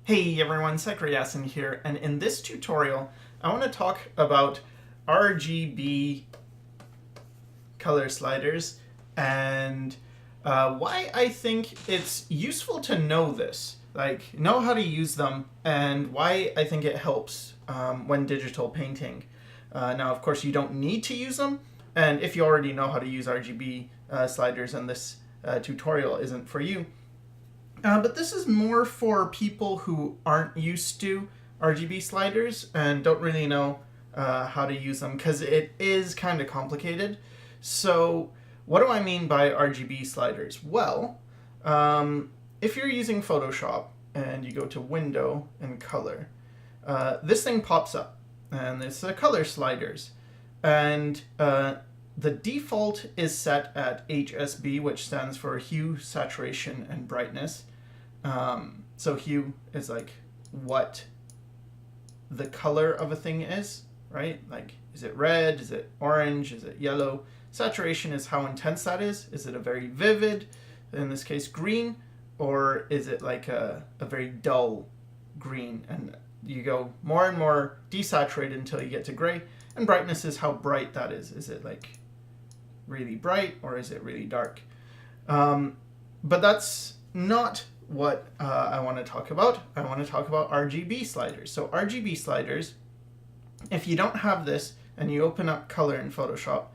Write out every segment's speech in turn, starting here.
Hey everyone, Sycra here, and in this tutorial I want to talk about RGB color sliders and why I think it's useful to know this, know how to use them, and why I think it helps when digital painting. Now of course you don't need to use them, and if you already know how to use RGB sliders and this tutorial isn't for you, but this is more for people who aren't used to RGB sliders and don't really know how to use them, because it is kind of complicated. So what do I mean by RGB sliders? Well, if you're using Photoshop and you go to Window and Color, this thing pops up and it's the color sliders. And the default is set at HSB, which stands for hue, saturation, and brightness. So hue is like what the color of a thing is, right? Like, is it red? Is it orange? Is it yellow? Saturation is how intense that is. Is it a very vivid, in this case green, or is it like a very dull green? And you go more and more desaturated until you get to gray. And brightness is how bright that is. Is it like really bright or is it really dark? But that's not what I want to talk about. I want to talk about RGB sliders. So RGB sliders, if you don't have this and you open up color in Photoshop,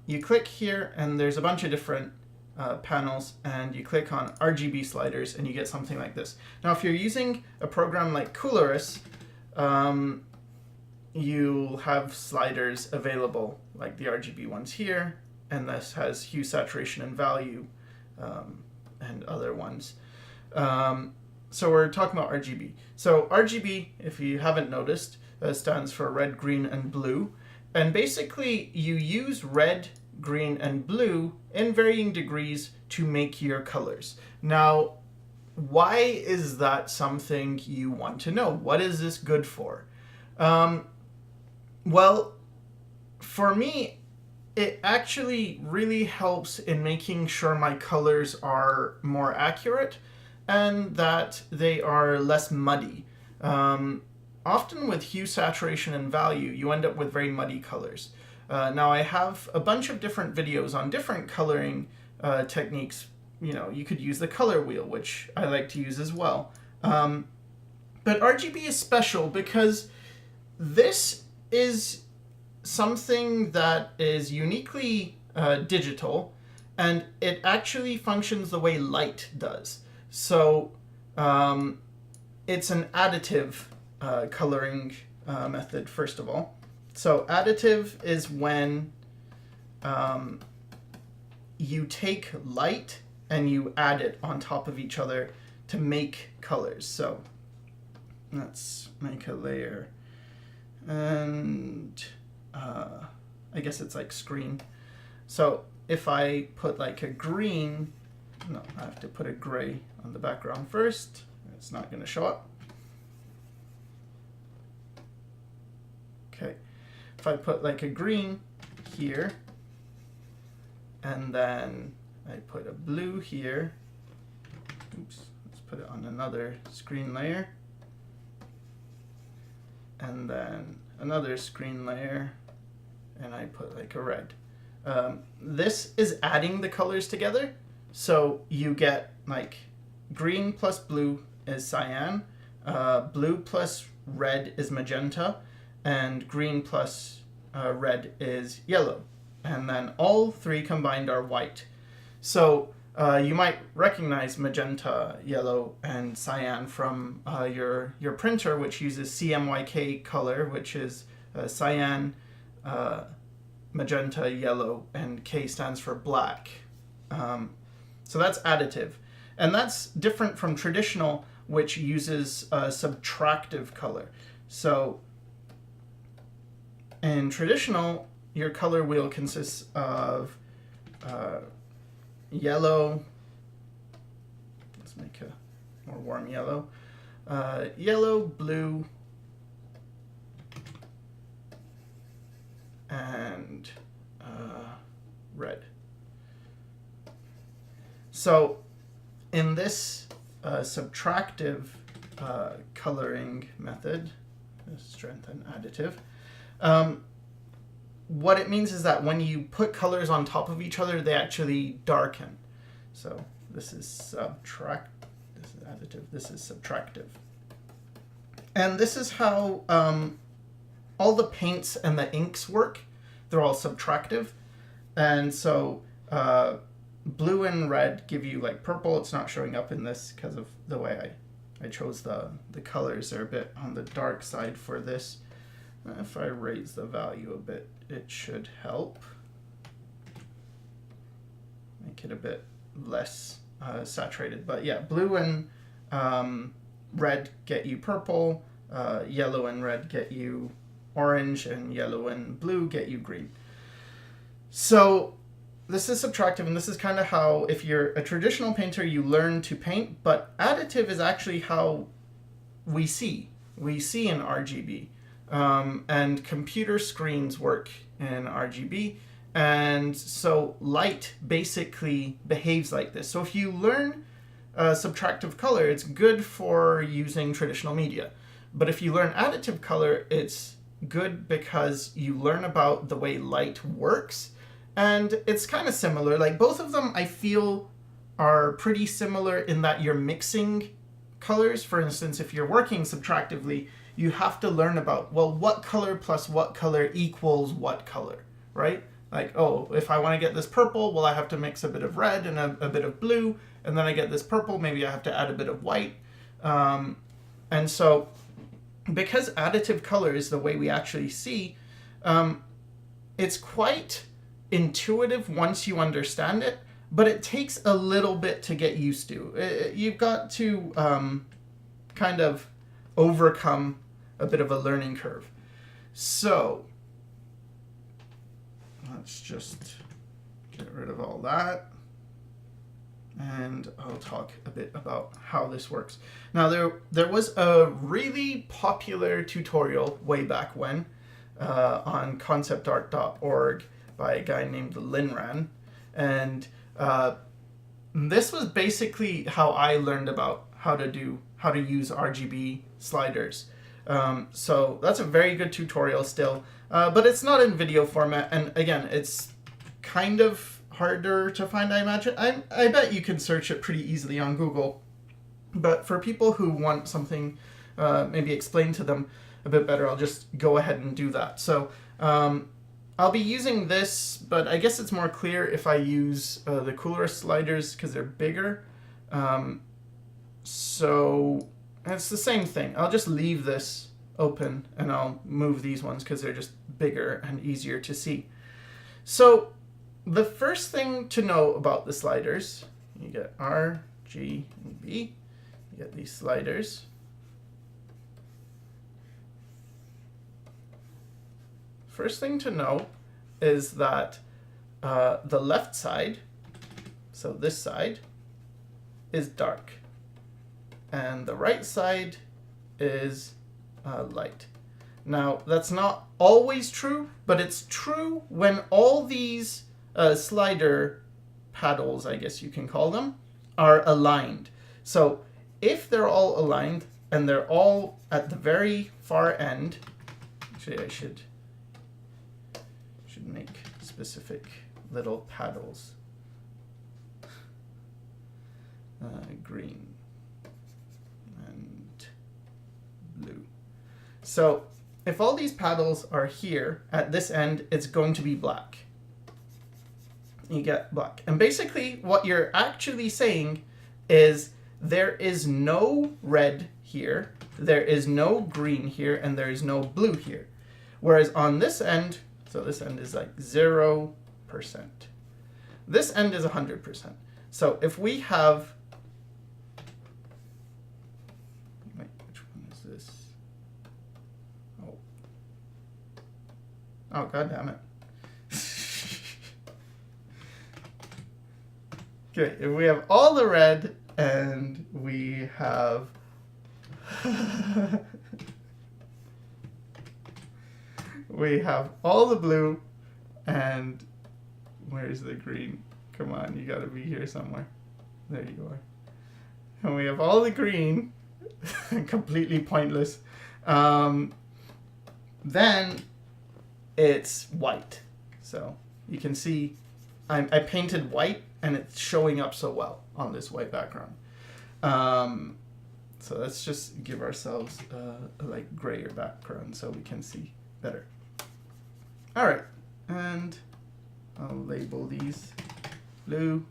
you click here and there's a bunch of different panels, and you click on RGB sliders and you get something like this. Now if you're using a program like Coloris, you'll have sliders available like the RGB ones here, and this has hue, saturation, and value, and other ones. So we're talking about RGB. So RGB, if you haven't noticed, stands for red, green, and blue. And basically you use red, green, and blue in varying degrees to make your colors. Now, why is that something you want to know? What is this good for? Well, for me, it actually really helps in making sure my colors are more accurate and that they are less muddy. Often with hue, saturation, and value, you end up with very muddy colors. Now I have a bunch of different videos on different coloring techniques. You know, you could use the color wheel, which I like to use as well. But RGB is special because this is something that is uniquely digital, and it actually functions the way light does. So it's an additive coloring method, first of all. So additive is when you take light and you add it on top of each other to make colors. So let's make a layer, and I guess it's like screen. So if I put like a green, no, I have to put a gray on the background first. It's not going to show up. Okay, if I put like a green here, and then I put a blue here, oops, let's put it on another screen layer, and then another screen layer, and I put like a red. This is adding the colors together, so you get like green plus blue is cyan, blue plus red is magenta, and green plus red is yellow. And then all three combined are white. So you might recognize magenta, yellow, and cyan from your printer, which uses CMYK color, which is cyan, magenta, yellow, and K stands for black. So that's additive. And that's different from traditional, which uses subtractive color. So in traditional, your color wheel consists of yellow, let's make a more warm yellow, yellow, blue, and red. So in this subtractive coloring method, strength and additive. What it means is that when you put colors on top of each other, they actually darken. So this is this is additive, this is subtractive. And this is how all the paints and the inks work. They're all subtractive. And so blue and red give you like purple. It's not showing up in this because of the way I chose the colors. They're a bit on the dark side for this. If I raise the value a bit, it should help. Make it a bit less saturated. But yeah, blue and red get you purple, yellow and red get you orange, and yellow and blue get you green. So this is subtractive, and this is kind of how, if you're a traditional painter, you learn to paint, but additive is actually how we see. We see in RGB. And computer screens work in RGB, and so light basically behaves like this. So if you learn subtractive color, it's good for using traditional media. But if you learn additive color, it's good because you learn about the way light works. And it's kind of similar. Like both of them, I feel, are pretty similar in that you're mixing colors. For instance, if you're working subtractively, you have to learn about, well, what color plus what color equals what color, right? Like, oh, if I want to get this purple, well, I have to mix a bit of red and a bit of blue, and then I get this purple, maybe I have to add a bit of white. And so, because additive color is the way we actually see, it's quite intuitive once you understand it, but it takes a little bit to get used to. You've got to kind of overcome a bit of a learning curve. So let's just get rid of all that, and I'll talk a bit about how this works. Now there was a really popular tutorial way back when on conceptart.org by a guy named Linran, and this was basically how I learned about how to use RGB sliders. So that's a very good tutorial still, but it's not in video format, and again, it's kind of harder to find, I imagine. I bet you can search it pretty easily on Google, but for people who want something maybe explained to them a bit better, I'll just go ahead and do that. So I'll be using this, but I guess it's more clear if I use the cooler sliders because they're bigger. So it's the same thing. I'll just leave this open and I'll move these ones because they're just bigger and easier to see. So the first thing to know about the sliders, you get R, G, and B. You get these sliders. First thing to know is that the left side, so this side, is dark, and the right side is light. Now, that's not always true, but it's true when all these slider paddles, I guess you can call them, are aligned. So if they're all aligned and they're all at the very far end, actually I should make specific little paddles. Green and blue. So if all these paddles are here at this end, it's going to be black. You get black. And basically what you're actually saying is there is no red here, there is no green here, and there is no blue here. Whereas on this end, so this end is like 0%. This end is 100%. So if we have, wait, which one is this? Oh, God damn it. Okay, if we have all the red and we have we have all the blue, and where's the green? Come on, you gotta be here somewhere. There you are. And we have all the green, completely pointless. Then it's white. So you can see I painted white and it's showing up so well on this white background. So let's just give ourselves a like grayer background so we can see better. All right, and I'll label these blue,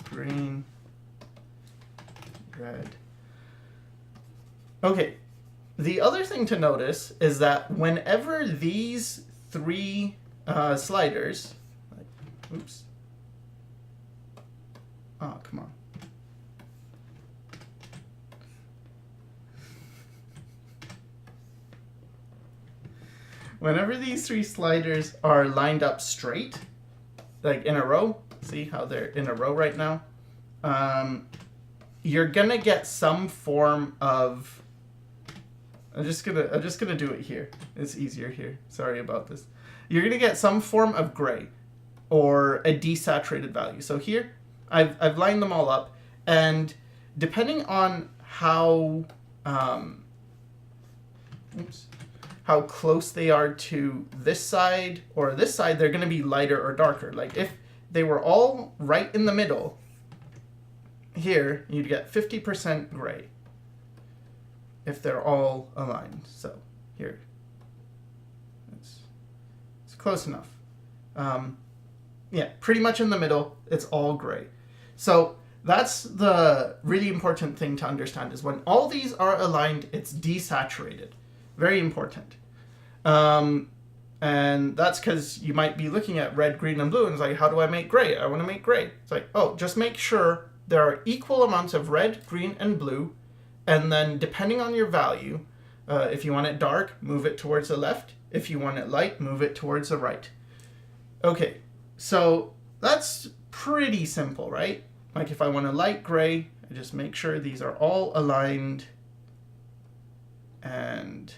green, red. Okay, the other thing to notice is that whenever these three sliders, oops, oh, come on. Whenever these three sliders are lined up straight, like in a row, see how they're in a row right now? You're gonna get some form of, I'm just gonna do it here. It's easier here. Sorry about this. You're gonna get some form of gray or a desaturated value. So here, I've lined them all up, and depending on how how close they are to this side or this side, they're gonna be lighter or darker. Like if they were all right in the middle, here you'd get 50% gray if they're all aligned. So here, it's close enough. Yeah, pretty much in the middle, it's all gray. So that's the really important thing to understand, is when all these are aligned, it's desaturated. Very important. And that's because you might be looking at red, green, and blue, and it's like, how do I make gray? I want to make gray. It's like, oh, just make sure there are equal amounts of red, green, and blue, and then depending on your value, if you want it dark, move it towards the left. If you want it light, move it towards the right. Okay, so that's pretty simple, right? Like if I want a light gray, I just make sure these are all aligned, and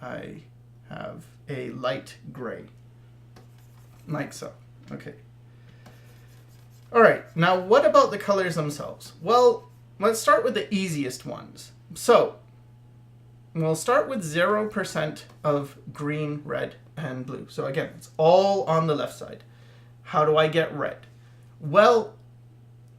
I have a light gray, like so. Okay. All right, now what about the colors themselves? Well, let's start with the easiest ones. So we'll start with 0% of green, red, and blue. So again, it's all on the left side. How do I get red? Well,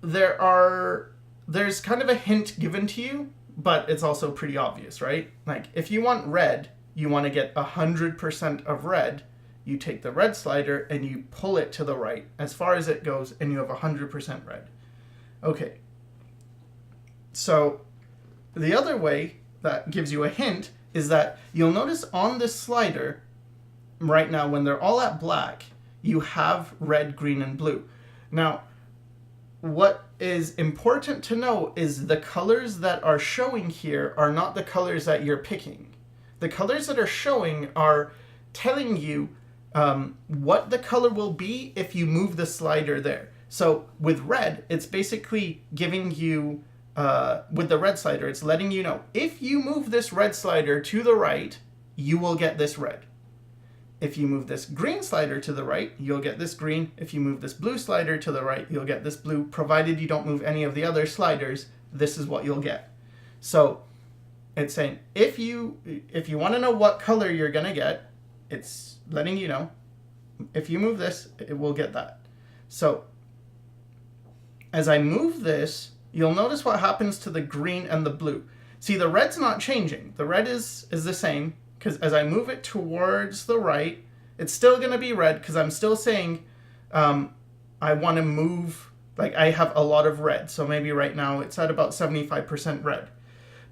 there's kind of a hint given to you, but it's also pretty obvious, right? Like if you want red, you want to get 100% of red, you take the red slider and you pull it to the right as far as it goes, and you have 100% red. Okay. So the other way that gives you a hint is that you'll notice on this slider right now, when they're all at black, you have red, green, and blue. Now, what is important to know is the colors that are showing here are not the colors that you're picking. The colors that are showing are telling you what the color will be if you move the slider there. So with red, it's basically giving you, with the red slider, it's letting you know, if you move this red slider to the right, you will get this red. If you move this green slider to the right, you'll get this green. If you move this blue slider to the right, you'll get this blue. Provided you don't move any of the other sliders, this is what you'll get. So it's saying if you want to know what color you're going to get, it's letting you know, if you move this, it will get that. So as I move this, you'll notice what happens to the green and the blue. See, the red's not changing. The red is the same, because as I move it towards the right, it's still going to be red, because I'm still saying I want to move, like I have a lot of red. So maybe right now it's at about 75% red.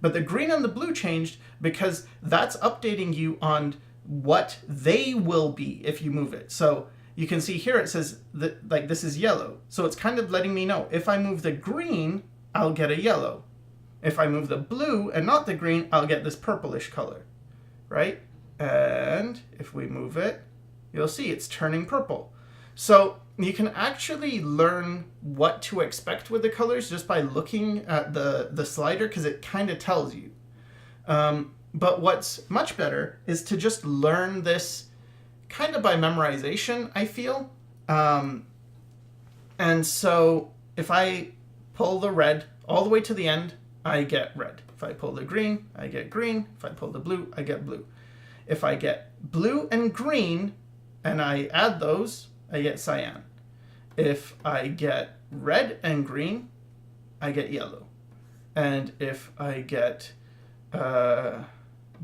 But the green and the blue changed because that's updating you on what they will be if you move it. So you can see here it says that like this is yellow. So it's kind of letting me know if I move the green, I'll get a yellow. If I move the blue and not the green, I'll get this purplish color, right? And if we move it, you'll see it's turning purple. So you can actually learn what to expect with the colors just by looking at the slider, because it kind of tells you. But what's much better is to just learn this kind of by memorization, I feel. And so if I pull the red all the way to the end, I get red. If I pull the green, I get green. If I pull the blue, I get blue. If I get blue and green and I add those, I get cyan. If I get red and green, I get yellow. And if I get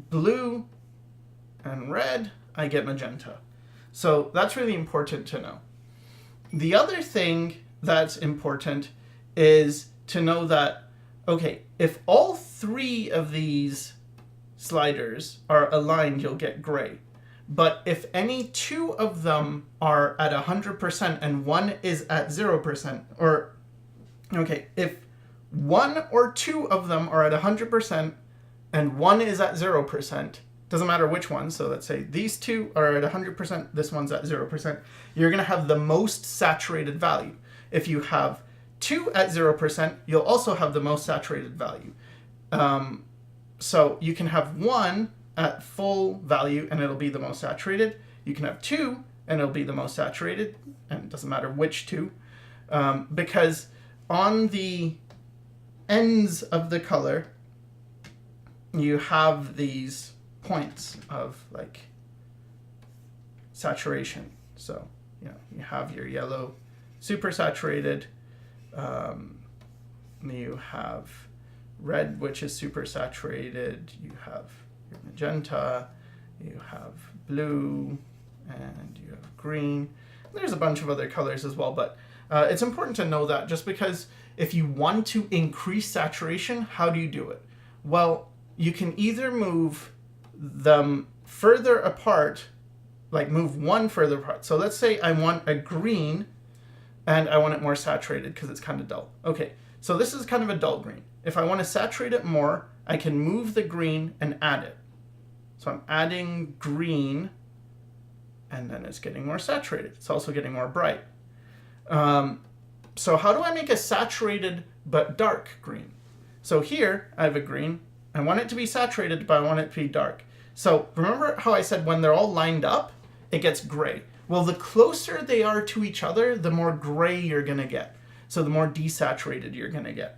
blue and red, I get magenta. So that's really important to know. The other thing that's important is to know that, okay, if all three of these sliders are aligned, you'll get gray. But if any two of them are at 100% and one is at 0%, or, okay, if one or two of them are at 100% and one is at 0%, doesn't matter which one, so let's say these two are at 100%, this one's at 0%, you're going to have the most saturated value. If you have two at 0%, you'll also have the most saturated value. So you can have one at full value and it'll be the most saturated. You can have two and it'll be the most saturated, and it doesn't matter which two, because on the ends of the color, you have these points of like saturation. So, you know, you have your yellow super saturated, you have red, which is super saturated, you have your magenta, you have blue, and you have green. There's a bunch of other colors as well, but it's important to know that, just because if you want to increase saturation, how do you do it? Well, you can either move them further apart, like move one further apart. So let's say I want a green and I want it more saturated because it's kind of dull. Okay, so this is kind of a dull green. If I want to saturate it more, I can move the green and add it. So I'm adding green, and then it's getting more saturated. It's also getting more bright. So how do I make a saturated but dark green? So here I have a green. I want it to be saturated, but I want it to be dark. So remember how I said when they're all lined up, it gets gray. Well, the closer they are to each other, the more gray you're going to get. So the more desaturated you're going to get.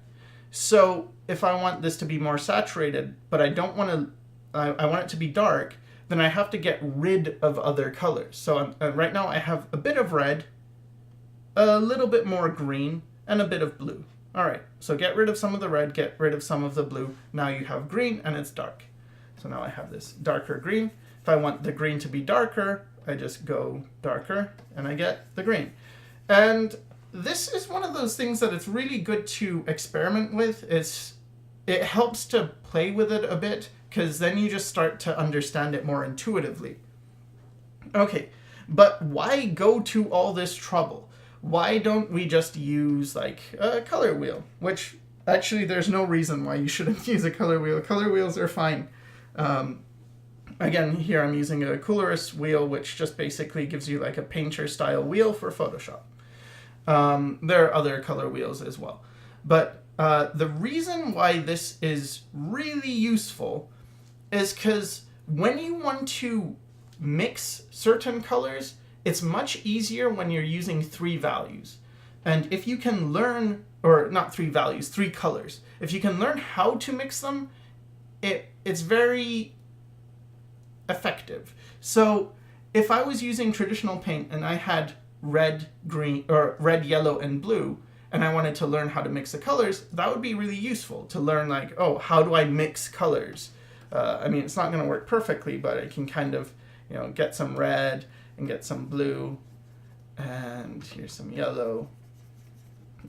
So if I want this to be more saturated, but I don't want to, I want it to be dark, then I have to get rid of other colors. So right now I have a bit of red, a little bit more green, and a bit of blue. All right, so get rid of some of the red, get rid of some of the blue. Now you have green and it's dark. So now I have this darker green. If I want the green to be darker, I just go darker and I get the green. And this is one of those things that it's really good to experiment with. It helps to play with it a bit, because then you just start to understand it more intuitively. Okay, but why go to all this trouble? Why don't we just use like a color wheel? Which actually there's no reason why you shouldn't use a color wheel. Color wheels are fine. Again, here I'm using a Coloris wheel, which just basically gives you like a painter style wheel for Photoshop. There are other color wheels as well. But the reason why this is really useful is because when you want to mix certain colors, it's much easier when you're using three values. And if you can learn, or not three values, three colors, if you can learn how to mix them, it's very effective. So if I was using traditional paint and I had red, green, or red, yellow, and blue, and I wanted to learn how to mix the colors, that would be really useful to learn, like, oh, how do I mix colors? I mean, it's not going to work perfectly, but I can kind of, you know, get some red and get some blue, and here's some yellow.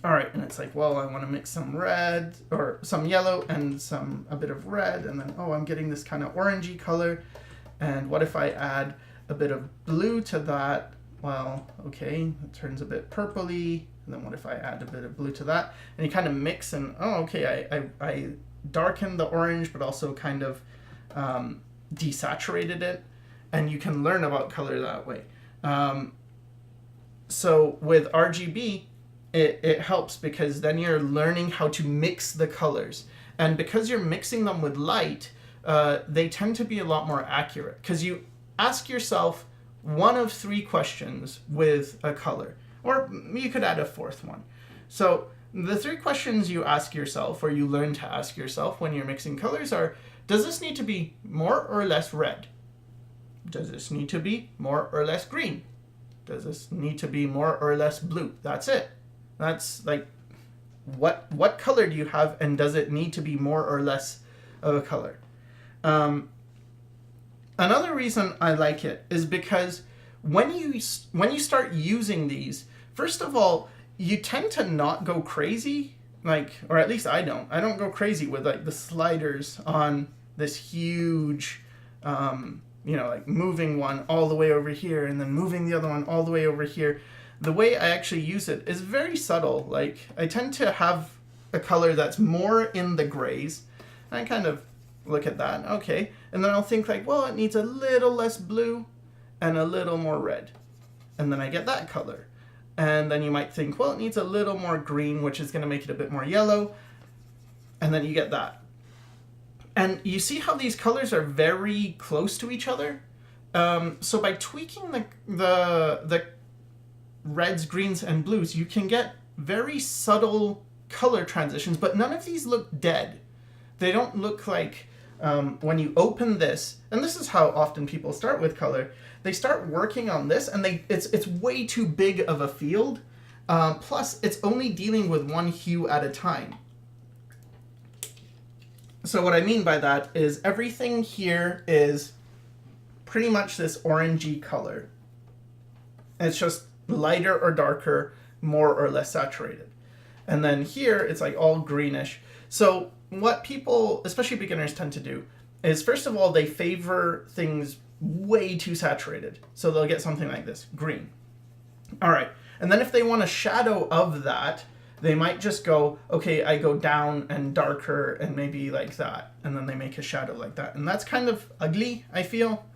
All right, and it's like, well, I want to mix some red, or some yellow and a bit of red, and then, oh, I'm getting this kind of orangey color, and what if I add a bit of blue to that? Well, okay, it turns a bit purpley, and then what if I add a bit of blue to that? And you kind of mix, and oh, okay, I darken the orange, but also kind of desaturated it, and you can learn about color that way. So with RGB, it helps, because then you're learning how to mix the colors. And because you're mixing them with light, they tend to be a lot more accurate, because you ask yourself one of three questions with a color, or you could add a fourth one. So the three questions you ask yourself, or you learn to ask yourself when you're mixing colors are, does this need to be more or less red? Does this need to be more or less green? Does this need to be more or less blue? That's it. That's like, what color do you have, and does it need to be more or less of a color? Another reason I like it is because when you start using these, first of all, you tend to not go crazy, like, or at least I don't go crazy with like the sliders on this huge, like moving one all the way over here and then moving the other one all the way over here. The way I actually use it is very subtle. Like, I tend to have a color that's more in the grays. I kind of look at that, okay, and then I'll think like, well, it needs a little less blue and a little more red, and then I get that color. And then you might think, well, it needs a little more green, which is going to make it a bit more yellow, and then you get that. And you see how these colors are very close to each other? So by tweaking the reds, greens, and blues, you can get very subtle color transitions, but none of these look dead. They don't look like, when you open this, and this is how often people start with color, they start working on this, and it's way too big of a field. Plus, it's only dealing with one hue at a time. So what I mean by that is everything here is pretty much this orangey color. It's just lighter or darker, more or less saturated. And then here, it's like all greenish. So what people, especially beginners, tend to do is, first of all, they favor things way too saturated. So they'll get something like this, green. All right. And then if they want a shadow of that, they might just go, okay, I go down and darker and maybe like that. And then they make a shadow like that. And that's kind of ugly, I feel.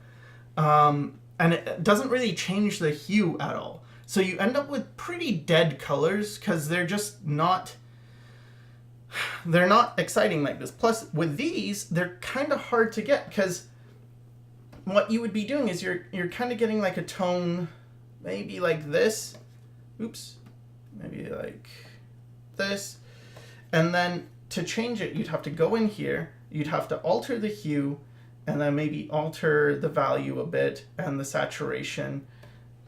And it doesn't really change the hue at all. So you end up with pretty dead colors because they're just not, they're not exciting like this. Plus, with these, they're kind of hard to get because what you would be doing is you're kind of getting like a tone, maybe like this. Oops. Maybe like this. And then to change it, you'd have to go in here, you'd have to alter the hue, and then maybe alter the value a bit and the saturation,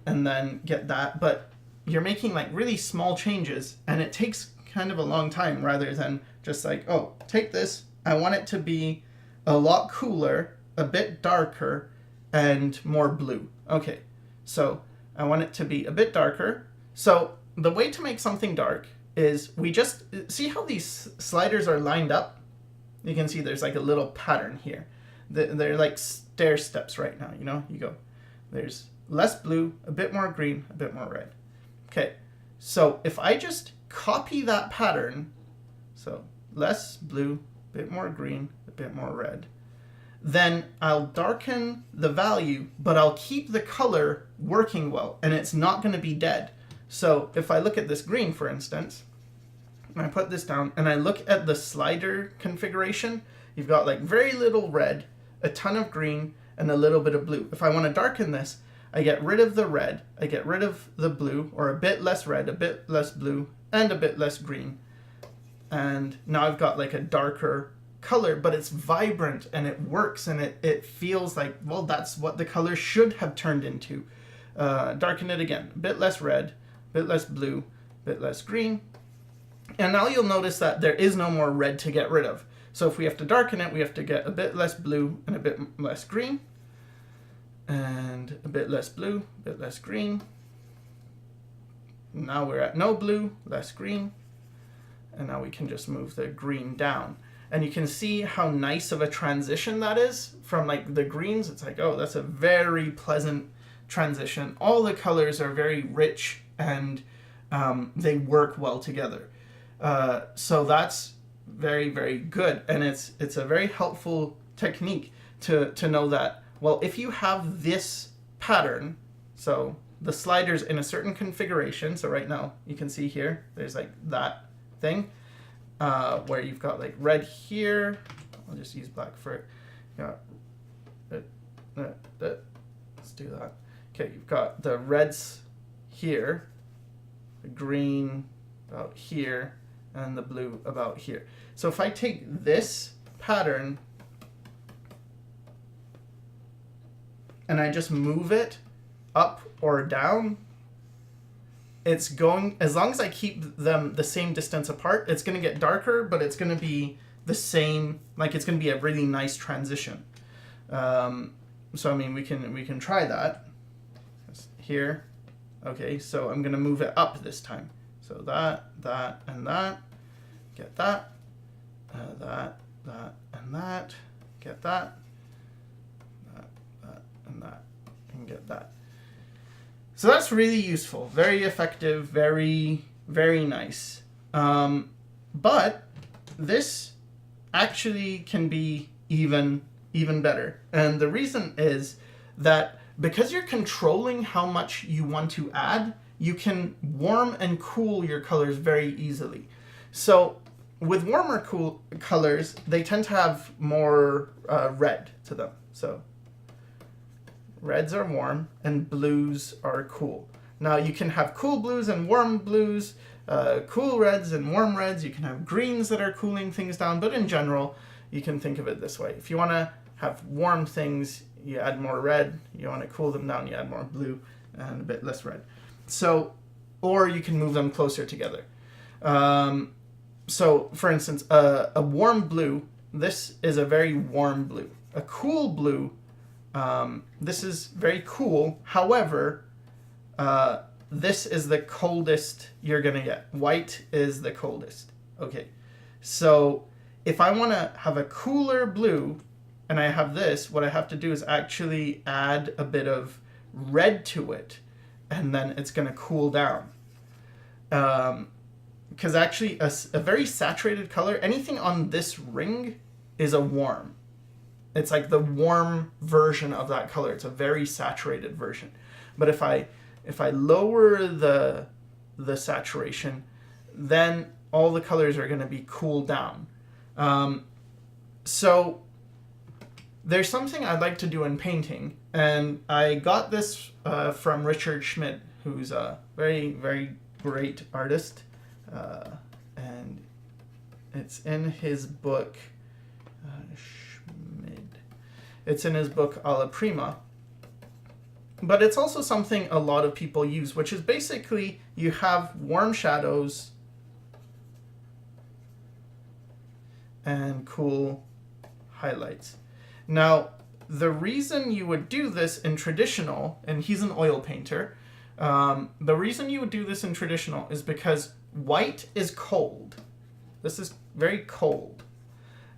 and then get that. But you're making like really small changes, and it takes kind of a long time rather than just like, oh, take this, I want it to be a lot cooler, a bit darker, and more blue. Okay, so I want it to be a bit darker. So the way to make something dark is we just, see how these sliders are lined up? You can see there's like a little pattern here. They're like stair steps right now, you know? You go, there's less blue, a bit more green, a bit more red. Okay, so if I just copy that pattern, so less blue, a bit more green, a bit more red, then I'll darken the value, but I'll keep the color working well, and it's not going to be dead. So if I look at this green, for instance, and I put this down, and I look at the slider configuration, you've got like very little red, a ton of green, and a little bit of blue. If I want to darken this, I get rid of the red, I get rid of the blue, or a bit less red, a bit less blue, and a bit less green. And now I've got like a darker color, but it's vibrant and it works, and it feels like, well, that's what the color should have turned into. Darken it again, a bit less red, a bit less blue, a bit less green. And now you'll notice that there is no more red to get rid of. So if we have to darken it, we have to get a bit less blue and a bit less green. And a bit less blue, a bit less green. Now we're at no blue, less green. And now we can just move the green down. And you can see how nice of a transition that is from like the greens. It's like, oh, that's a very pleasant transition. All the colors are very rich and they work well together. So that's very, very good. And it's a very helpful technique to know that, well, if you have this pattern, so the sliders in a certain configuration, so right now you can see here, there's like that thing, where you've got like red here. I'll just use black for it. Let's do that. Okay, you've got the reds here, the green about here, and the blue about here. So if I take this pattern and I just move it up or down, it's going, as long as I keep them the same distance apart, it's going to get darker, but it's going to be the same, like it's going to be a really nice transition. So I mean, we can try that here. Okay, so I'm going to move it up this time. So that, and that, get that, that, and that, get that, and that, and get that. So that's really useful, very effective, very, very nice. But this actually can be even better. And the reason is that because you're controlling how much you want to add, you can warm and cool your colors very easily. So with warmer cool colors, they tend to have more red to them. So reds are warm and blues are cool. Now you can have cool blues and warm blues, cool reds and warm reds. You can have greens that are cooling things down, but in general, you can think of it this way. If you want to have warm things, you add more red. You want to cool them down, you add more blue and a bit less red. So, or you can move them closer together. So for instance, a warm blue, this is a very warm blue. A cool blue, this is very cool. However, this is the coldest you're going to get. White is the coldest. Okay, so if I want to have a cooler blue and I have this, what I have to do is actually add a bit of red to it, and then it's going to cool down. Because actually a very saturated color, anything on this ring is a warm. It's like the warm version of that color. It's a very saturated version. But if I lower the saturation, then all the colors are going to be cooled down. So there's something I'd like to do in painting, and I got this from Richard Schmidt, who's a very, very great artist, and it's in his book, It's in his book Alla Prima. But it's also something a lot of people use, which is basically you have warm shadows and cool highlights. Now, the reason you would do this in traditional, and he's an oil painter, the reason you would do this in traditional is because white is cold. This is very cold.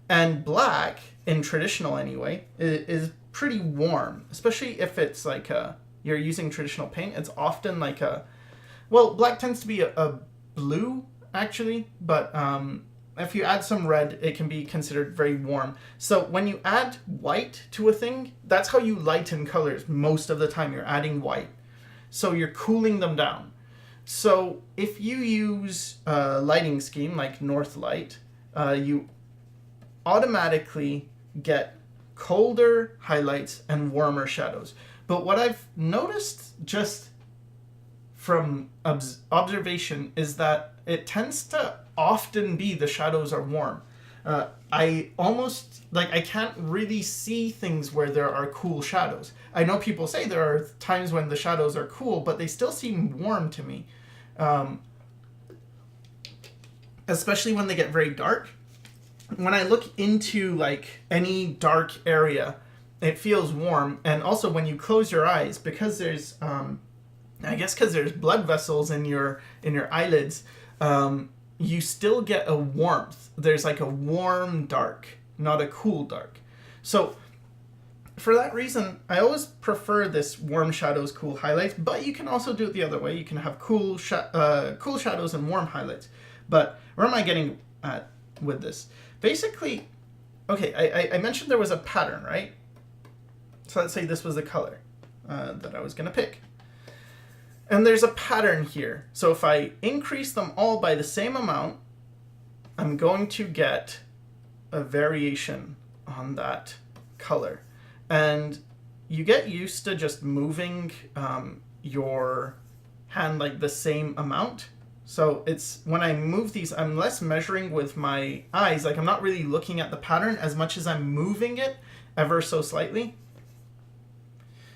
And black, in traditional anyway, is pretty warm, especially if it's like you're using traditional paint. It's often like well, black tends to be a blue, actually, but if you add some red, it can be considered very warm. So when you add white to a thing, that's how you lighten colors most of the time. You're adding white. So you're cooling them down. So if you use a lighting scheme like North Light, you automatically get colder highlights and warmer shadows. But what I've noticed just from observation is that it tends to often be the shadows are warm. I can't really see things where there are cool shadows. I know people say there are times when the shadows are cool, but they still seem warm to me. Especially when they get very dark. When I look into like any dark area, it feels warm. And also when you close your eyes, because there's because there's blood vessels in your eyelids, you still get a warmth. There's like a warm dark, not a cool dark. So for that reason, I always prefer this warm shadows, cool highlights, but you can also do it the other way. You can have cool shadows and warm highlights. But where am I getting at with this? Basically, okay, I mentioned there was a pattern, right? So let's say this was the color that I was going to pick. And there's a pattern here. So if I increase them all by the same amount, I'm going to get a variation on that color. And you get used to just moving your hand like the same amount. So it's when I move these, I'm less measuring with my eyes. Like I'm not really looking at the pattern as much as I'm moving it ever so slightly.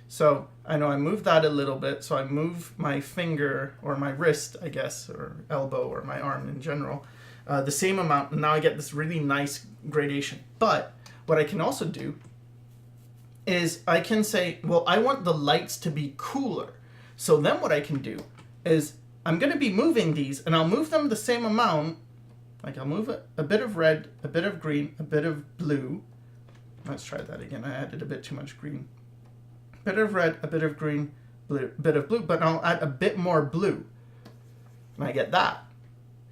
So I know I moved that a little bit. So I move my finger or my wrist, I guess, or elbow or my arm in general, the same amount. And now I get this really nice gradation. But what I can also do is I can say, well, I want the lights to be cooler. So then what I can do is I'm going to be moving these, and I'll move them the same amount. Like I'll move a bit of red, a bit of green, a bit of blue. Let's try that again. I added a bit too much green. A bit of red, a bit of green, blue, bit of blue, but I'll add a bit more blue. And I get that.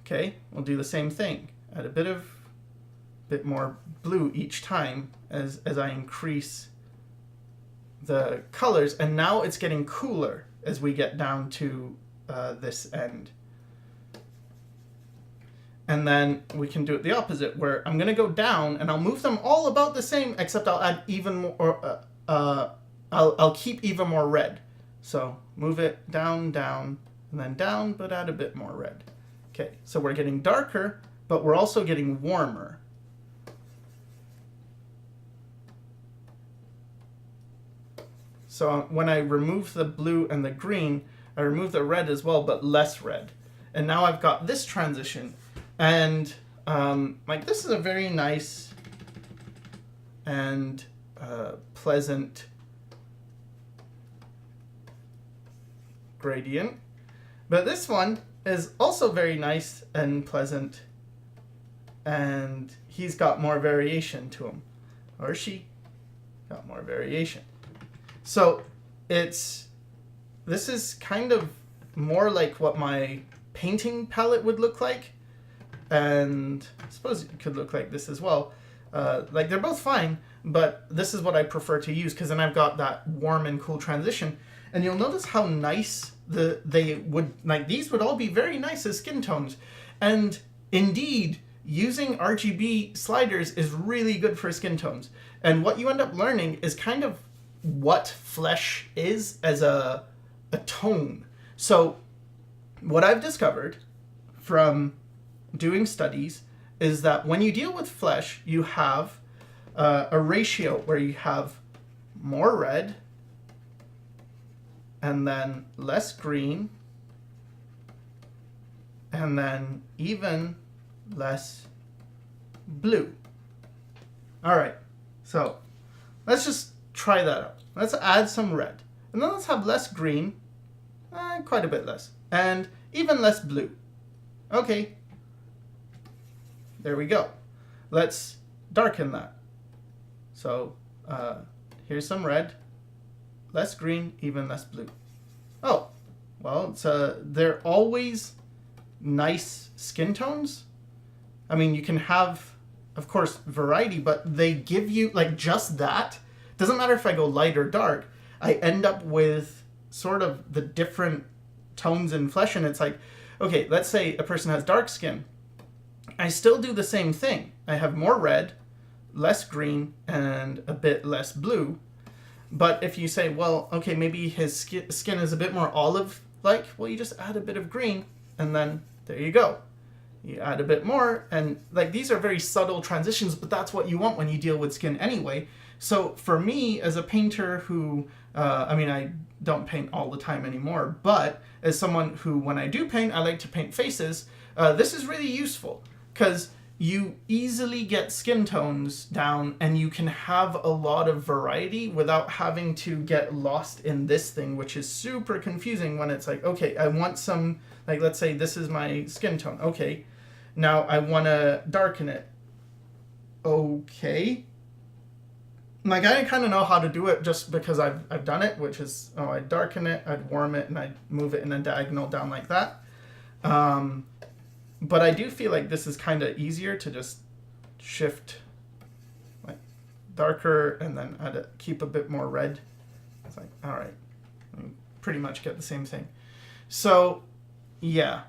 Okay, we'll do the same thing. Add a bit more blue each time as I increase the colors, and now it's getting cooler as we get down to this end. And then we can do it the opposite, where I'm going to go down and I'll move them all about the same, except I'll add even more, I'll keep even more red. So move it down, down, and then down, but add a bit more red. Okay, so we're getting darker, but we're also getting warmer. So when I remove the blue and the green, I remove the red as well, but less red. And now I've got this transition. And like this is a very nice and pleasant gradient. But this one is also very nice and pleasant. And he's got more variation to him. Or she got more variation. So this is kind of more like what my painting palette would look like. And I suppose it could look like this as well. Like they're both fine, but this is what I prefer to use because then I've got that warm and cool transition. And you'll notice how nice they would, like these would all be very nice as skin tones. And indeed, using RGB sliders is really good for skin tones. And what you end up learning is kind of what flesh is as a tone. So what I've discovered from doing studies is that when you deal with flesh, you have a ratio where you have more red and then less green and then even less blue. All right, so let's just try that out. Let's add some red. And then let's have less green, quite a bit less, and even less blue. Okay, there we go. Let's darken that. So here's some red, less green, even less blue. Oh, well, they're always nice skin tones. I mean, you can have, of course, variety, but they give you, like, just that. Doesn't matter if I go light or dark, I end up with sort of the different tones in flesh. And it's like, okay, let's say a person has dark skin. I still do the same thing. I have more red, less green, and a bit less blue. But if you say, well, okay, maybe his skin is a bit more olive-like, well, you just add a bit of green, and then there you go. You add a bit more, and like these are very subtle transitions, but that's what you want when you deal with skin anyway. So for me, as a painter who, I mean, I don't paint all the time anymore, but as someone who, when I do paint, I like to paint faces, this is really useful because you easily get skin tones down and you can have a lot of variety without having to get lost in this thing, which is super confusing when it's like, okay, I want some, like, let's say this is my skin tone. Okay, now I want to darken it. Okay. Like, I kind of know how to do it just because I've done it, which is, oh, I'd darken it, I'd warm it, and I'd move it in a diagonal down like that. But I do feel like this is kind of easier to just shift, like, darker and then keep a bit more red. It's like, all right, we pretty much get the same thing. So, yeah,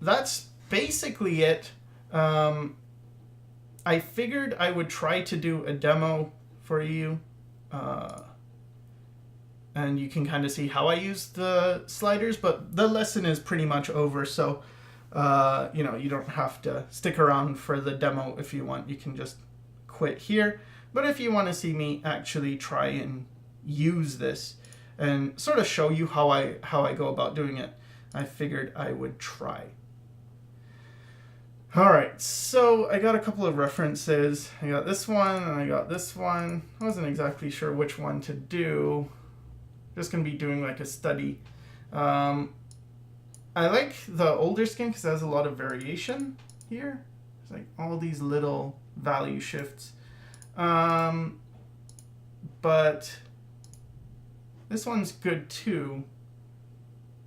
that's basically it. I figured I would try to do a demo for you, and you can kind of see how I use the sliders, but the lesson is pretty much over. So You know, you don't have to stick around for the demo if you want. You can just quit here. But if you want to see me actually try and use this and sort of show you how I go about doing it, I figured I would try. All right, so I got a couple of references. I got this one and I got this one. I wasn't exactly sure which one to do. Just gonna be doing like a study. I like the older skin because it has a lot of variation here. It's like all these little value shifts. But this one's good too.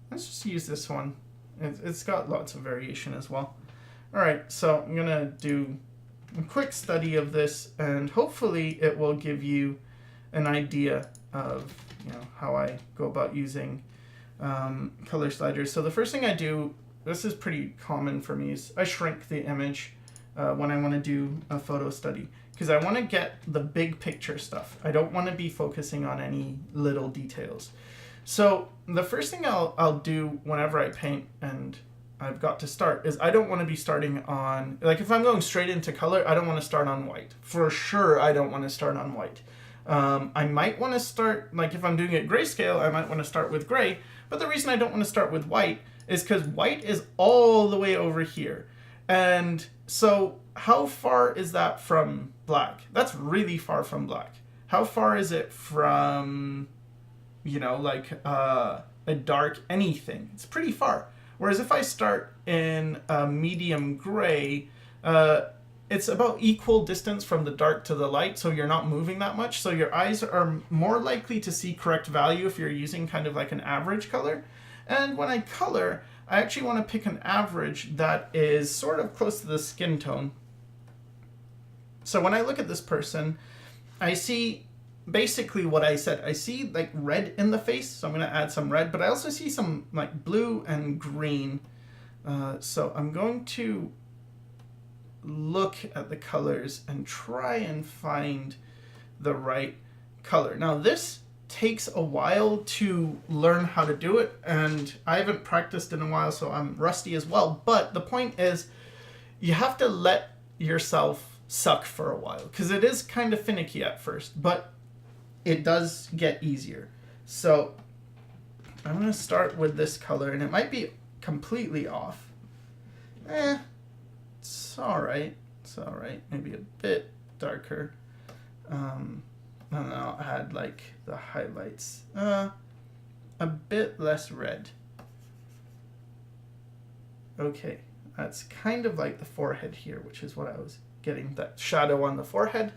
Let's just use this one. It's got lots of variation as well. All right, so I'm gonna do a quick study of this, and hopefully it will give you an idea of, you know, how I go about using color sliders. So the first thing I do, this is pretty common for me, is I shrink the image when I want to do a photo study, because I want to get the big picture stuff. I don't want to be focusing on any little details. So the first thing I'll do whenever I paint and I've got to start is I don't want to be starting on, like if I'm going straight into color, I don't want to start on white. For sure, I don't want to start on white. I might want to start, like if I'm doing it grayscale, I might want to start with gray. But the reason I don't want to start with white is because white is all the way over here. And so how far is that from black? That's really far from black. How far is it from, you know, like a dark anything? It's pretty far. Whereas if I start in a medium gray, it's about equal distance from the dark to the light, so you're not moving that much. So your eyes are more likely to see correct value if you're using kind of like an average color. And when I color, I actually want to pick an average that is sort of close to the skin tone. So when I look at this person, I see basically what I said. I see like red in the face, so I'm going to add some red, but I also see some like blue and green. So I'm going to look at the colors and try and find the right color. Now this takes a while to learn how to do it, and I haven't practiced in a while, so I'm rusty as well. But the point is, you have to let yourself suck for a while, because it is kind of finicky at first, but it does get easier. So I'm going to start with this color, and it might be completely off. It's all right. It's all right. Maybe a bit darker. And then I'll add like the highlights. A bit less red. Okay, that's kind of like the forehead here, which is what I was getting, that shadow on the forehead.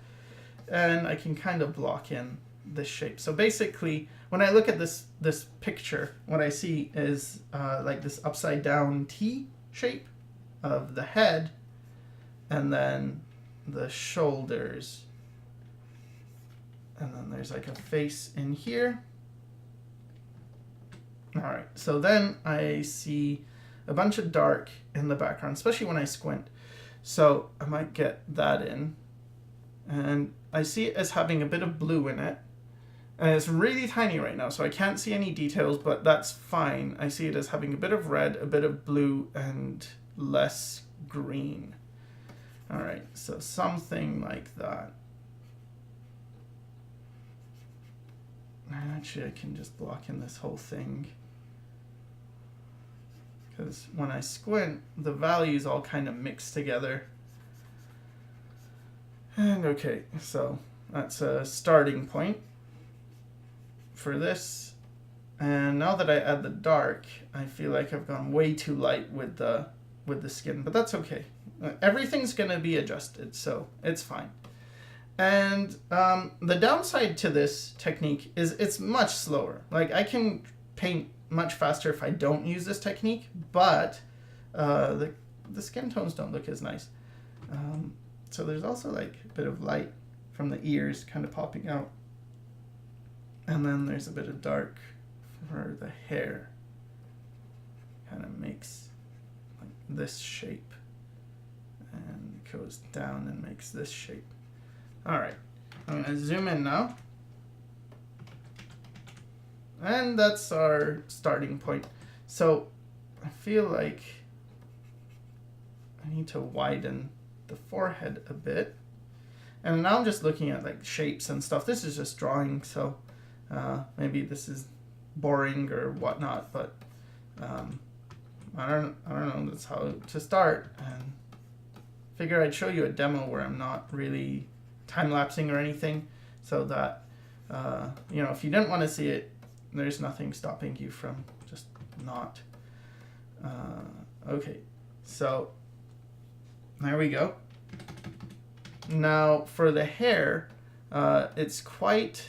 And I can kind of block in this shape. So basically, when I look at this picture, what I see is like this upside down T shape of the head, and then the shoulders, and then there's like a face in here. All right, so then I see a bunch of dark in the background, especially when I squint. So I might get that in, and I see it as having a bit of blue in it. And it's really tiny right now, so I can't see any details, but that's fine. I see it as having a bit of red, a bit of blue, and less green. All right, so something like that. Actually, I can just block in this whole thing, because when I squint, the values all kind of mix together. And okay, so that's a starting point for this. And now that I add the dark, I feel like I've gone way too light with the skin, but that's okay. Everything's gonna be adjusted, so it's fine. And the downside to this technique is it's much slower. Like I can paint much faster if I don't use this technique, but the skin tones don't look as nice. So there's also like a bit of light from the ears kind of popping out. And then there's a bit of dark for the hair. Kind of makes like this shape and goes down and makes this shape. All right, I'm gonna zoom in now. And that's our starting point. So I feel like I need to widen the forehead a bit. And now I'm just looking at like shapes and stuff. This is just drawing, so maybe this is boring or whatnot, but I don't know. That's how to start. And figure I'd show you a demo where I'm not really time-lapsing or anything, so that you know, if you didn't want to see it, there's nothing stopping you from just not. Okay, so there we go. Now for the hair, it's quite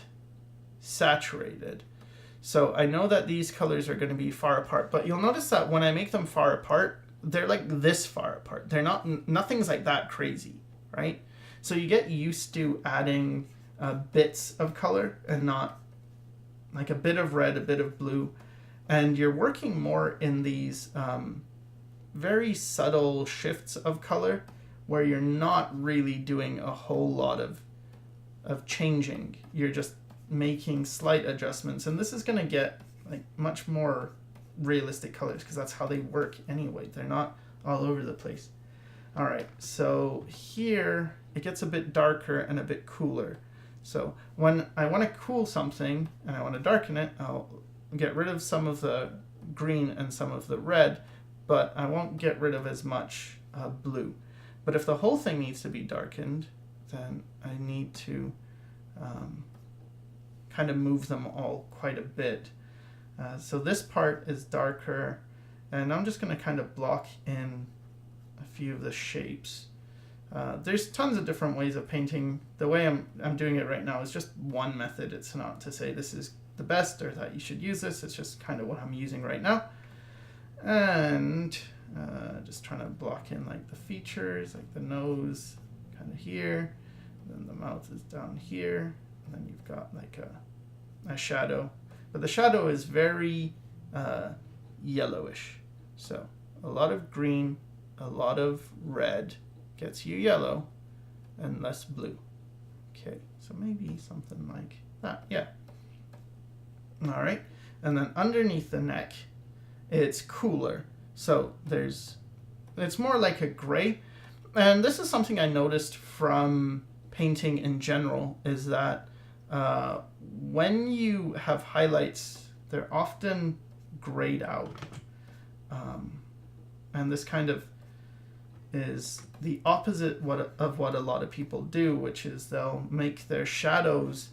saturated. So I know that these colors are going to be far apart, but you'll notice that when I make them far apart, they're like this far apart. They're not, nothing's like that crazy, right? So you get used to adding bits of color and not like a bit of red, a bit of blue, and you're working more in these very subtle shifts of color where you're not really doing a whole lot of changing. You're just making slight adjustments, and this is going to get like much more realistic colors because that's how they work anyway. They're not all over the place. All right, so here it gets a bit darker and a bit cooler. So when I want to cool something and I want to darken it, I'll get rid of some of the green and some of the red, but I won't get rid of as much blue. But if the whole thing needs to be darkened, then I need to kind of move them all quite a bit. So this part is darker, and I'm just going to kind of block in a few of the shapes. There's tons of different ways of painting. The way I'm doing it right now is just one method. It's not to say this is the best or that you should use this. It's just kind of what I'm using right now. And just trying to block in like the features, like the nose kind of here, then the mouth is down here, and then you've got like a shadow, but the shadow is very yellowish. So a lot of green, a lot of red gets you yellow, and less blue. Okay, so maybe something like that. Yeah. All right, and then underneath the neck, it's cooler. So it's more like a gray. And this is something I noticed from painting in general, is that when you have highlights, they're often grayed out. And this kind of is the opposite of what a lot of people do, which is they'll make their shadows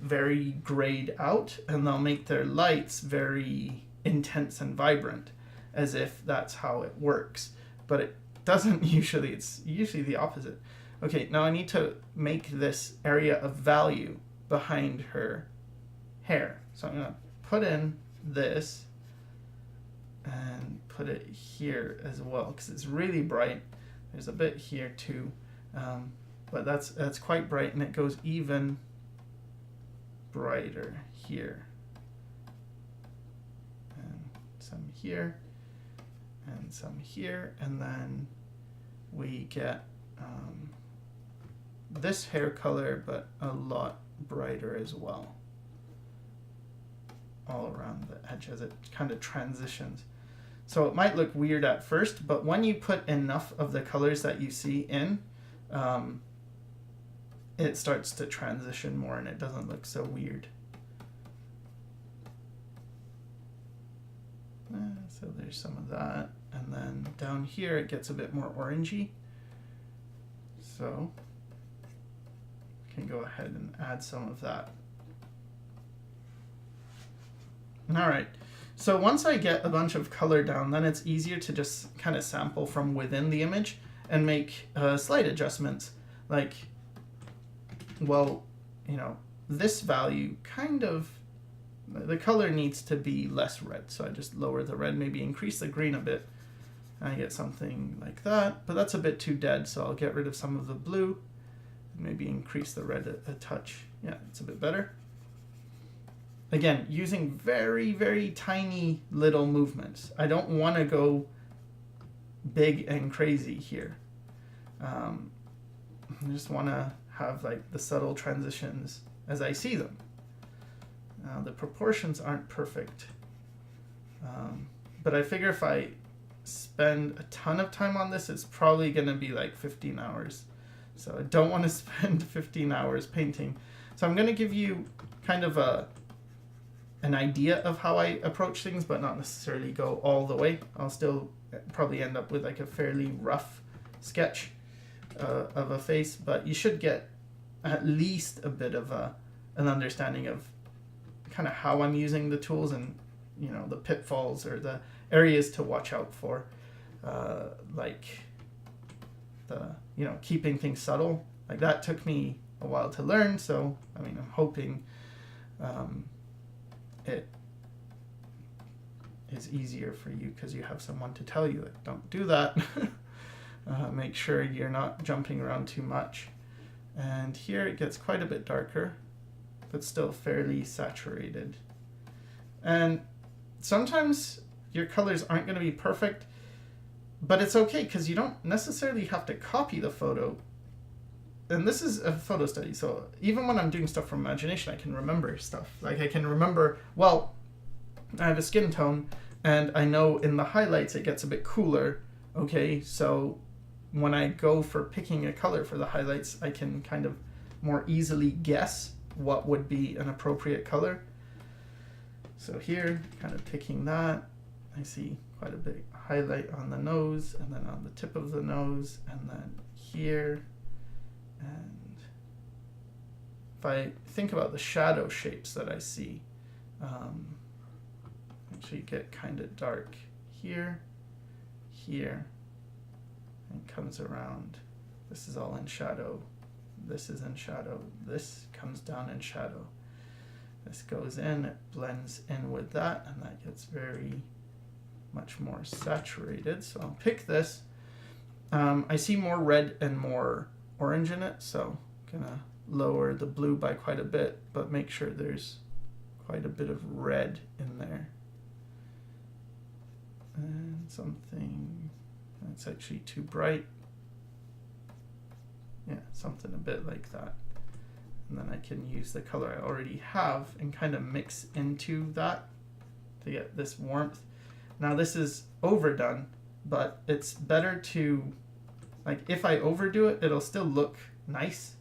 very grayed out, and they'll make their lights very intense and vibrant, as if that's how it works. But it doesn't usually. It's usually the opposite. Okay, now I need to make this area of value behind her hair. So I'm going to put in this and put it here as well, because it's really bright. There's a bit here too, but that's quite bright, and it goes even brighter here. And some here, and some here, and then we get this hair color, but a lot brighter as well, all around the edge as it kind of transitions. So it might look weird at first, but when you put enough of the colors that you see in, it starts to transition more, and it doesn't look so weird. So there's some of that, and then down here it gets a bit more orangey. So we can go ahead and add some of that. All right, so once I get a bunch of color down, then it's easier to just kind of sample from within the image and make slight adjustments. Like, well, you know, this value kind of, the color needs to be less red, so I just lower the red, maybe increase the green a bit. I get something like that, but that's a bit too dead, so I'll get rid of some of the blue and maybe increase the red a touch. Yeah, it's a bit better. Again, using very, very tiny little movements. I don't want to go big and crazy here. I just want to have like the subtle transitions as I see them. The proportions aren't perfect, but I figure if I spend a ton of time on this. It's probably going to be like 15 hours. So I don't want to spend 15 hours painting. So I'm going to give you kind of an idea of how I approach things, but not necessarily go all the way. I'll still probably end up with like a fairly rough sketch of a face, but you should get at least a bit of an understanding of kind of how I'm using the tools and, you know, the pitfalls or the areas to watch out for, like the, you know, keeping things subtle. Like that took me a while to learn, so I mean, I'm hoping it is easier for you because you have someone to tell you that don't do that. Make sure you're not jumping around too much. And here it gets quite a bit darker, but still fairly saturated. And sometimes your colors aren't going to be perfect, but it's okay because you don't necessarily have to copy the photo. And this is a photo study, so even when I'm doing stuff from imagination, I can remember stuff. Like I can remember, well, I have a skin tone, and I know in the highlights it gets a bit cooler. Okay, so when I go for picking a color for the highlights, I can kind of more easily guess what would be an appropriate color. So here, kind of picking that, I see quite a big highlight on the nose, and then on the tip of the nose, and then here. And if I think about the shadow shapes that I see, actually get kind of dark here, here, and comes around. This is all in shadow. This is in shadow. This comes down in shadow. This goes in, it blends in with that, and that gets very much more saturated. So I'll pick this. I see more red and more orange in it, so I'm gonna lower the blue by quite a bit, but make sure there's quite a bit of red in there. And something that's actually too bright. Yeah, something a bit like that. And then I can use the color I already have and kind of mix into that to get this warmth. Now this is overdone, but it's better to, like if I overdo it, it'll still look nice.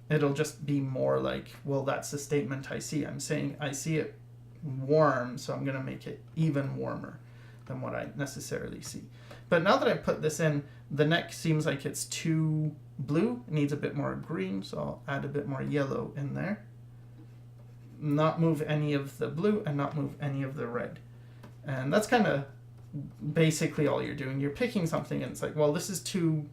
It'll just be more like, well, that's the statement I see. I'm saying I see it warm, so I'm gonna make it even warmer than what I necessarily see. But now that I put this in, the neck seems like it's too blue. It needs a bit more green, so I'll add a bit more yellow in there. Not move any of the blue and not move any of the red. And that's kind of basically all you're doing. You're picking something and it's like, well, this is too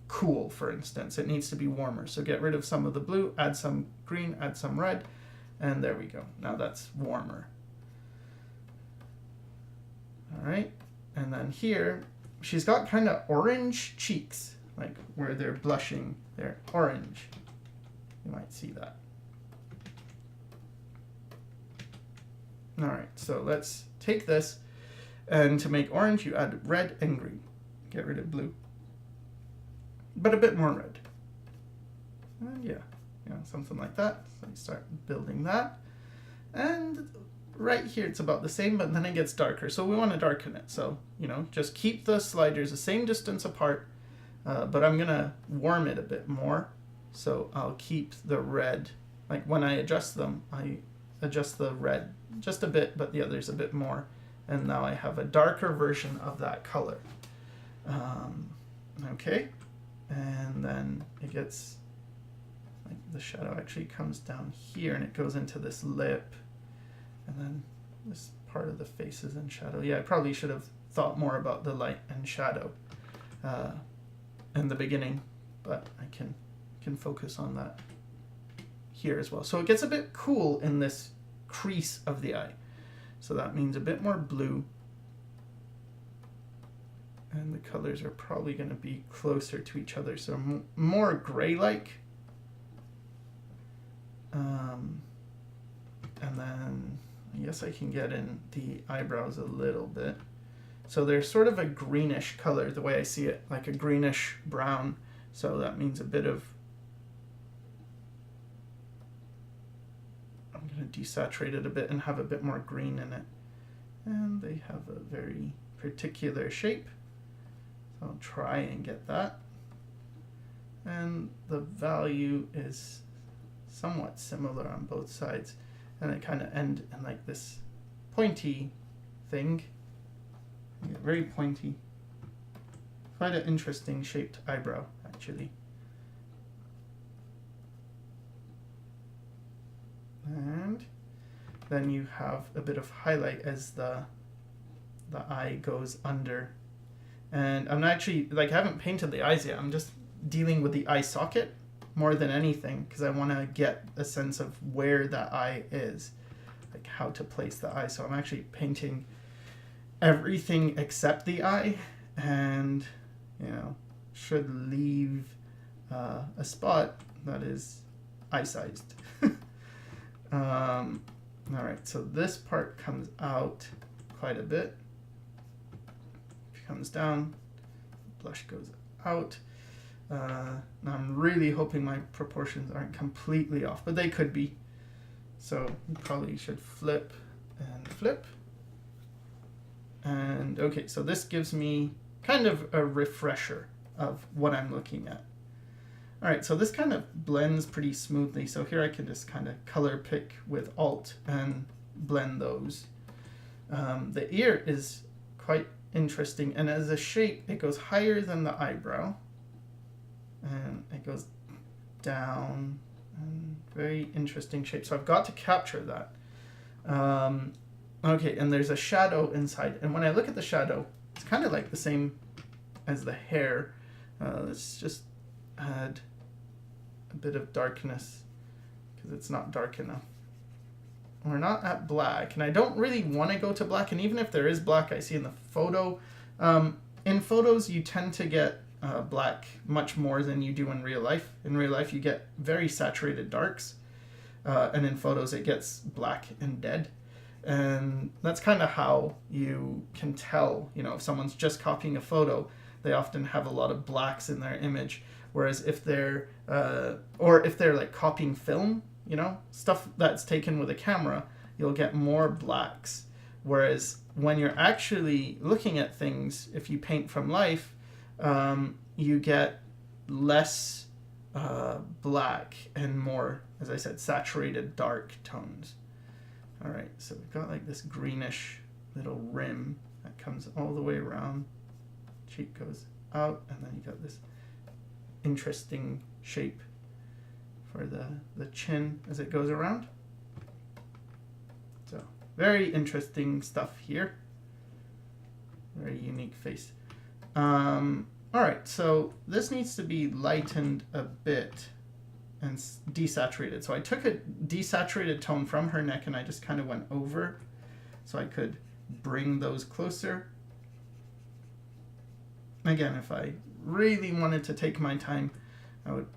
cool, for instance. It needs to be warmer. So get rid of some of the blue, add some green, add some red, and there we go. Now that's warmer. All right, and then here, she's got kind of orange cheeks, like where they're blushing, they're orange. You might see that. All right, so let's take this, and to make orange, you add red and green. Get rid of blue, but a bit more red. And yeah, something like that. So you start building that, and right here it's about the same, but then it gets darker. So we want to darken it. So just keep the sliders the same distance apart, but I'm gonna warm it a bit more. So I'll keep the red. Like when I adjust them, I adjust the red just a bit, but the others a bit more. And now I have a darker version of that color. Okay, and then it gets, like the shadow actually comes down here and it goes into this lip. And then this part of the face is in shadow. Yeah, I probably should have thought more about the light and shadow in the beginning, but I can focus on that here as well. So it gets a bit cool in this crease of the eye. So that means a bit more blue. And the colors are probably going to be closer to each other, so more gray-like. And then I guess I can get in the eyebrows a little bit. So they're sort of a greenish color, the way I see it, like a greenish brown. So that means a bit of, I'm going to desaturate it a bit and have a bit more green in it. And they have a very particular shape. So I'll try and get that. And the value is somewhat similar on both sides. And it kind of end in like this pointy thing. Yeah, very pointy. Quite an interesting shaped eyebrow, actually. And then you have a bit of highlight as the eye goes under. And I'm actually, like, I haven't painted the eyes yet. I'm just dealing with the eye socket more than anything because I want to get a sense of where that eye is, like how to place the eye. So I'm actually painting everything except the eye, and should leave a spot that is eye-sized. All right, so this part comes out quite a bit. Comes down, blush goes out. Now I'm really hoping my proportions aren't completely off, but they could be. So you probably should flip and flip. And okay, so this gives me kind of a refresher of what I'm looking at. All right, so this kind of blends pretty smoothly. So here I can just kind of color pick with Alt and blend those. The ear is quite interesting, and as a shape, it goes higher than the eyebrow, and it goes down, and very interesting shape. So I've got to capture that. Okay, and there's a shadow inside, and when I look at the shadow, it's kind of like the same as the hair. Let's just add a bit of darkness because it's not dark enough. We're not at black, and I don't really want to go to black, and even if there is black, I see in the photo. In photos, you tend to get black much more than you do in real life. In real life, you get very saturated darks, and in photos, it gets black and dead. And that's kind of how you can tell, if someone's just copying a photo, they often have a lot of blacks in their image. Whereas if they're, or if they're like copying film, stuff that's taken with a camera, you'll get more blacks. Whereas when you're actually looking at things, if you paint from life, you get less black and more, as I said, saturated dark tones. All right, so we've got like this greenish little rim that comes all the way around. Cheek goes out, and then you got this interesting shape for the chin as it goes around. So very interesting stuff here. Very unique face. All right, so this needs to be lightened a bit and desaturated. So I took a desaturated tone from her neck and I just kind of went over so I could bring those closer. Again, if I really wanted to take my time, I would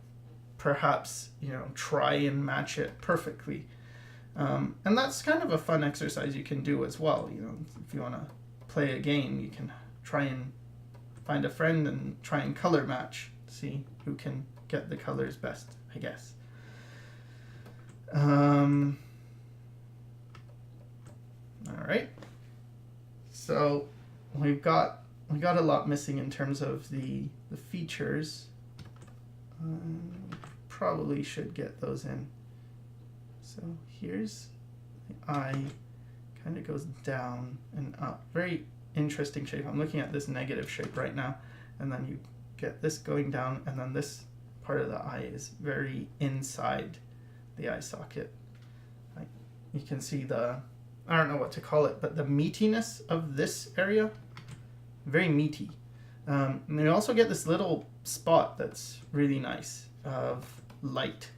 perhaps, try and match it perfectly. And that's kind of a fun exercise you can do as well. If you want to play a game, you can try and find a friend and try and color match, see who can get the colors best, I guess. All right. So we got a lot missing in terms of the features. Probably should get those in. So here's the eye, kind of goes down and up. Very interesting shape. I'm looking at this negative shape right now, and then you get this going down, and then this part of the eye is very inside the eye socket. You can see I don't know what to call it, but the meatiness of this area, very meaty. And you also get this little spot that's really nice of light,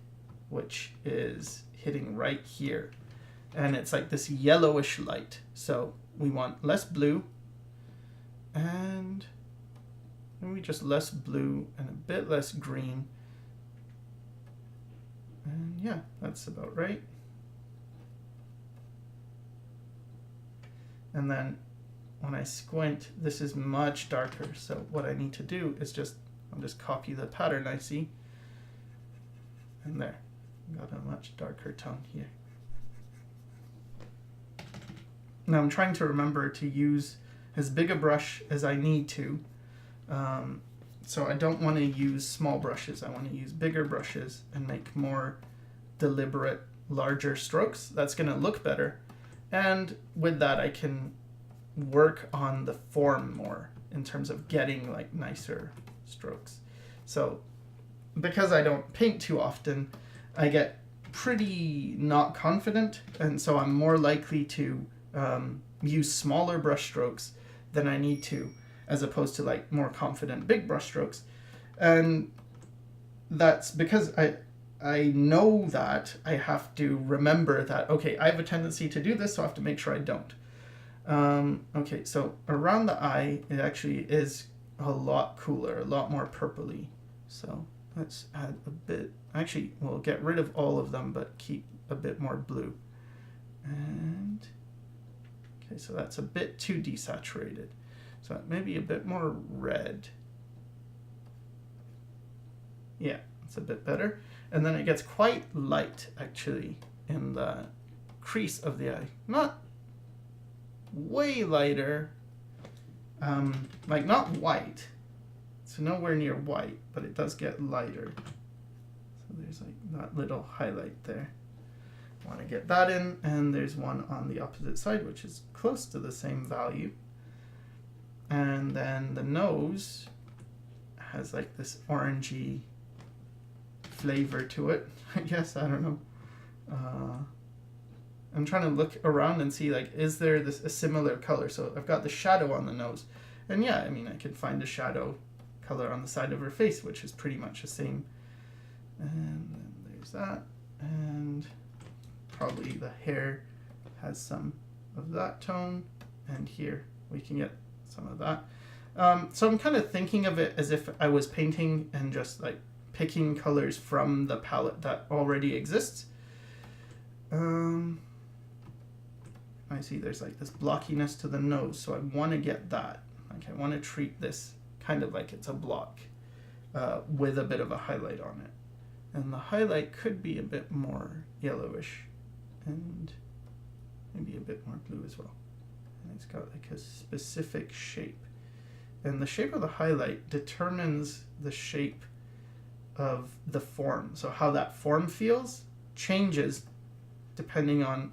which is hitting right here. And it's like this yellowish light. So we want less blue, and maybe just less blue and a bit less green. And yeah, that's about right. And then when I squint, this is much darker. So what I need to do is I'll just copy the pattern I see. And there, got a much darker tone here. Now I'm trying to remember to use as big a brush as I need to. So I don't want to use small brushes. I want to use bigger brushes and make more deliberate, larger strokes. That's going to look better. And with that, I can work on the form more in terms of getting like nicer strokes. So because I don't paint too often, I get pretty not confident, and so I'm more likely to use smaller brush strokes than I need to, as opposed to like more confident big brush strokes. And that's because I know that I have to remember that, okay, I have a tendency to do this, so I have to make sure I don't. Okay, so around the eye, it actually is a lot cooler, a lot more purpley. So let's add a bit. Actually, we'll get rid of all of them, but keep a bit more blue. And okay, so that's a bit too desaturated. So maybe a bit more red. Yeah, it's a bit better. And then it gets quite light, actually, in the crease of the eye. Not way lighter, like not white. So nowhere near white, but it does get lighter. So there's like that little highlight there. I want to get that in, and there's one on the opposite side, which is close to the same value. And then the nose has like this orangey flavor to it, I guess. I don't know. I'm trying to look around and see, like, is there a similar color? So I've got the shadow on the nose. And yeah, I mean, I can find a shadow color on the side of her face, which is pretty much the same. And then there's that. And probably the hair has some of that tone. And here we can get some of that. So I'm kind of thinking of it as if I was painting and just like picking colors from the palette that already exists. I see there's like this blockiness to the nose, so I want to get that. Like I want to treat this kind of like it's a block with a bit of a highlight on it. And the highlight could be a bit more yellowish and maybe a bit more blue as well. And it's got like a specific shape. And the shape of the highlight determines the shape of the form. So how that form feels changes depending on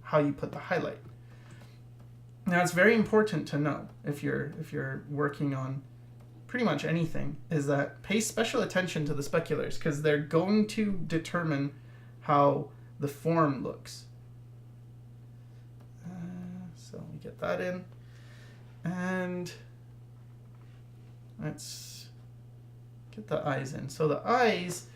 how you put the highlight. Now it's very important to know if you're working on pretty much anything, is that pay special attention to the speculars, because they're going to determine how the form looks. So we get that in, and let's get the eyes in. So the eyes,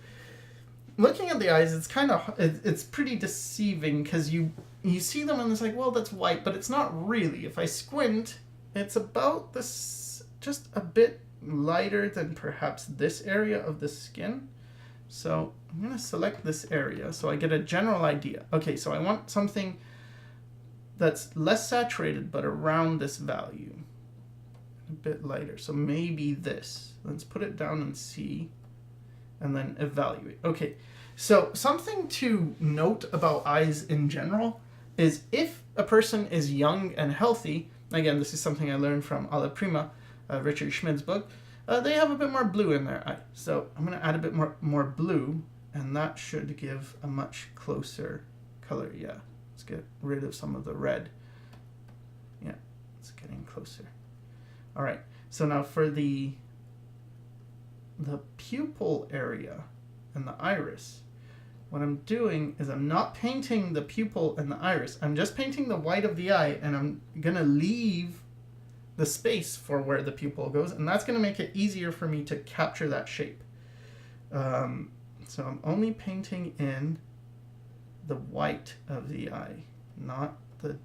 looking at the eyes, it's pretty deceiving, because you see them and it's like, well, that's white, but it's not really. If I squint, it's about this, just a bit lighter than perhaps this area of the skin. So I'm going to select this area so I get a general idea. Okay, so I want something that's less saturated but around this value. A bit lighter. So maybe this. Let's put it down and see, and then evaluate. Okay, so something to note about eyes in general is if a person is young and healthy, again, this is something I learned from Alla Prima, Richard Schmid's book, they have a bit more blue in their eye. So I'm going to add a bit more blue, and that should give a much closer color. Yeah, let's get rid of some of the red. Yeah, it's getting closer. All right, so now for the pupil area and the iris, what I'm doing is I'm not painting the pupil and the iris. I'm just painting the white of the eye, and I'm going to leave the space for where the pupil goes, and that's going to make it easier for me to capture that shape. So I'm only painting in the white of the eye, not the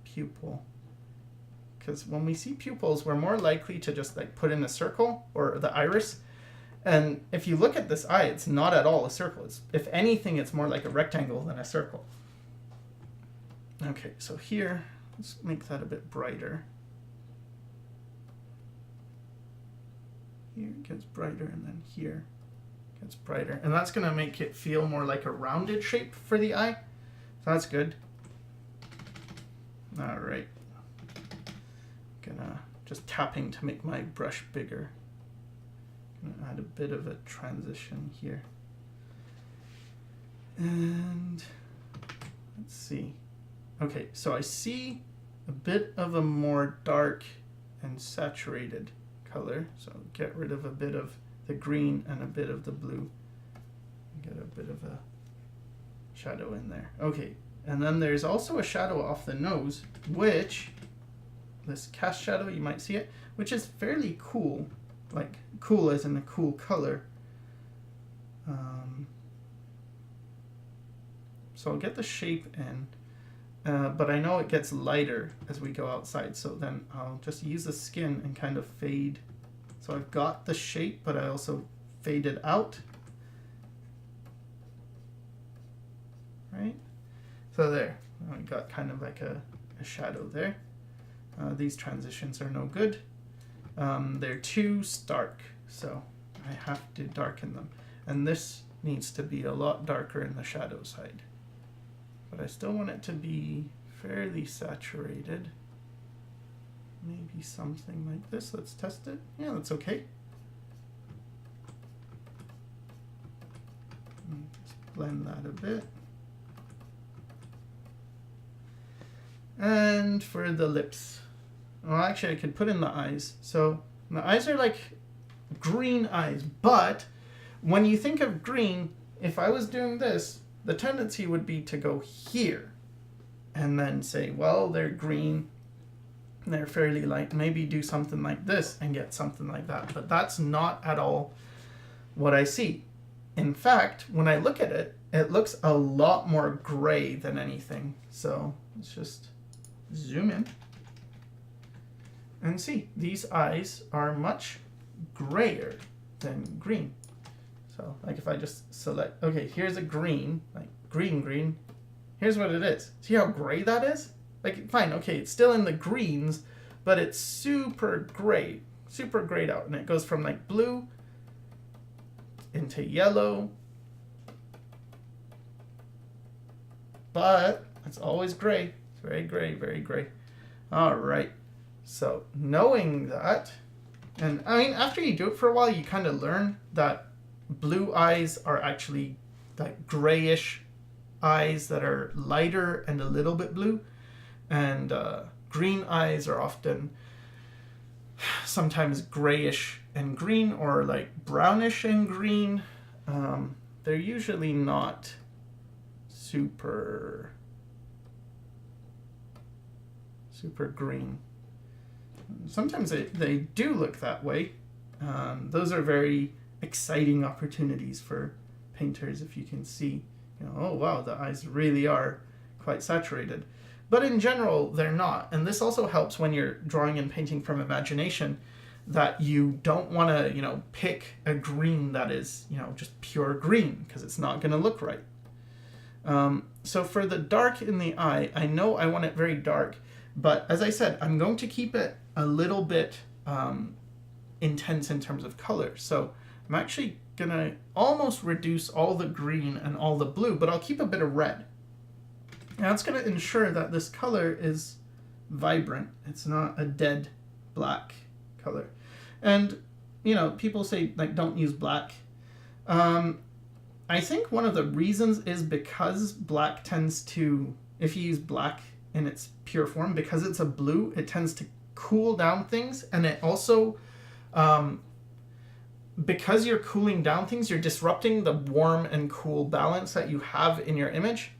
pupil. Because when we see pupils, we're more likely to just like put in a circle, or the iris. And if you look at this eye, it's not at all a circle. If anything, it's more like a rectangle than a circle. Okay, so here, let's make that a bit brighter. Here it gets brighter, and then here it gets brighter. And that's going to make it feel more like a rounded shape for the eye. So that's good. All right. just tapping to make my brush bigger. I'm gonna add a bit of a transition here. And let's see. Okay, so I see a bit of a more dark and saturated color. So get rid of a bit of the green and a bit of the blue. Get a bit of a shadow in there. Okay, and then there's also a shadow off the nose, which, this cast shadow, you might see it, which is fairly cool. Like, cool as in a cool color. So I'll get the shape in, but I know it gets lighter as we go outside, so then I'll just use the skin and kind of fade. So I've got the shape, but I also fade it out. Right? So there, I got kind of like a shadow there. These transitions are no good. They're too stark, so I have to darken them. And this needs to be a lot darker in the shadow side. But I still want it to be fairly saturated. Maybe something like this. Let's test it. Yeah, that's okay. Just blend that a bit. And for the lips. Well, actually, I could put in the eyes. So the eyes are like green eyes. But when you think of green, if I was doing this, the tendency would be to go here and then say, well, they're green, they're fairly light, maybe do something like this and get something like that. But that's not at all what I see. In fact, when I look at it, it looks a lot more gray than anything. So let's just zoom in and see. These eyes are much grayer than green. So like if I just select, okay, here's a green, like green, here's what it is. See how gray that is? Like, fine, okay, it's still in the greens, but it's super grayed out. And it goes from like blue into yellow, but it's always gray. It's very gray, very gray. All right, so knowing that, and I mean, after you do it for a while, you kind of learn that blue eyes are actually like grayish eyes that are lighter and a little bit blue, and green eyes are often sometimes grayish and green, or like brownish and green. They're usually not super green. Sometimes they do look that way. Those are very exciting opportunities for painters if you can see, you know, oh wow, the eyes really are quite saturated. But in general, they're not. And this also helps when you're drawing and painting from imagination, that you don't want to, you know, pick a green that is, you know, just pure green, because it's not going to look right. So for the dark in the eye, I know I want it very dark, but as I said, I'm going to keep it a little bit intense in terms of color. So I'm actually going to almost reduce all the green and all the blue, but I'll keep a bit of red. And that's going to ensure that this color is vibrant. It's not a dead black color. And, you know, people say, like, don't use black. I think one of the reasons is because black tends to, if you use black in its pure form, because it's a blue, it tends to cool down things. And it also, because you're cooling down things, you're disrupting the warm and cool balance that you have in your image.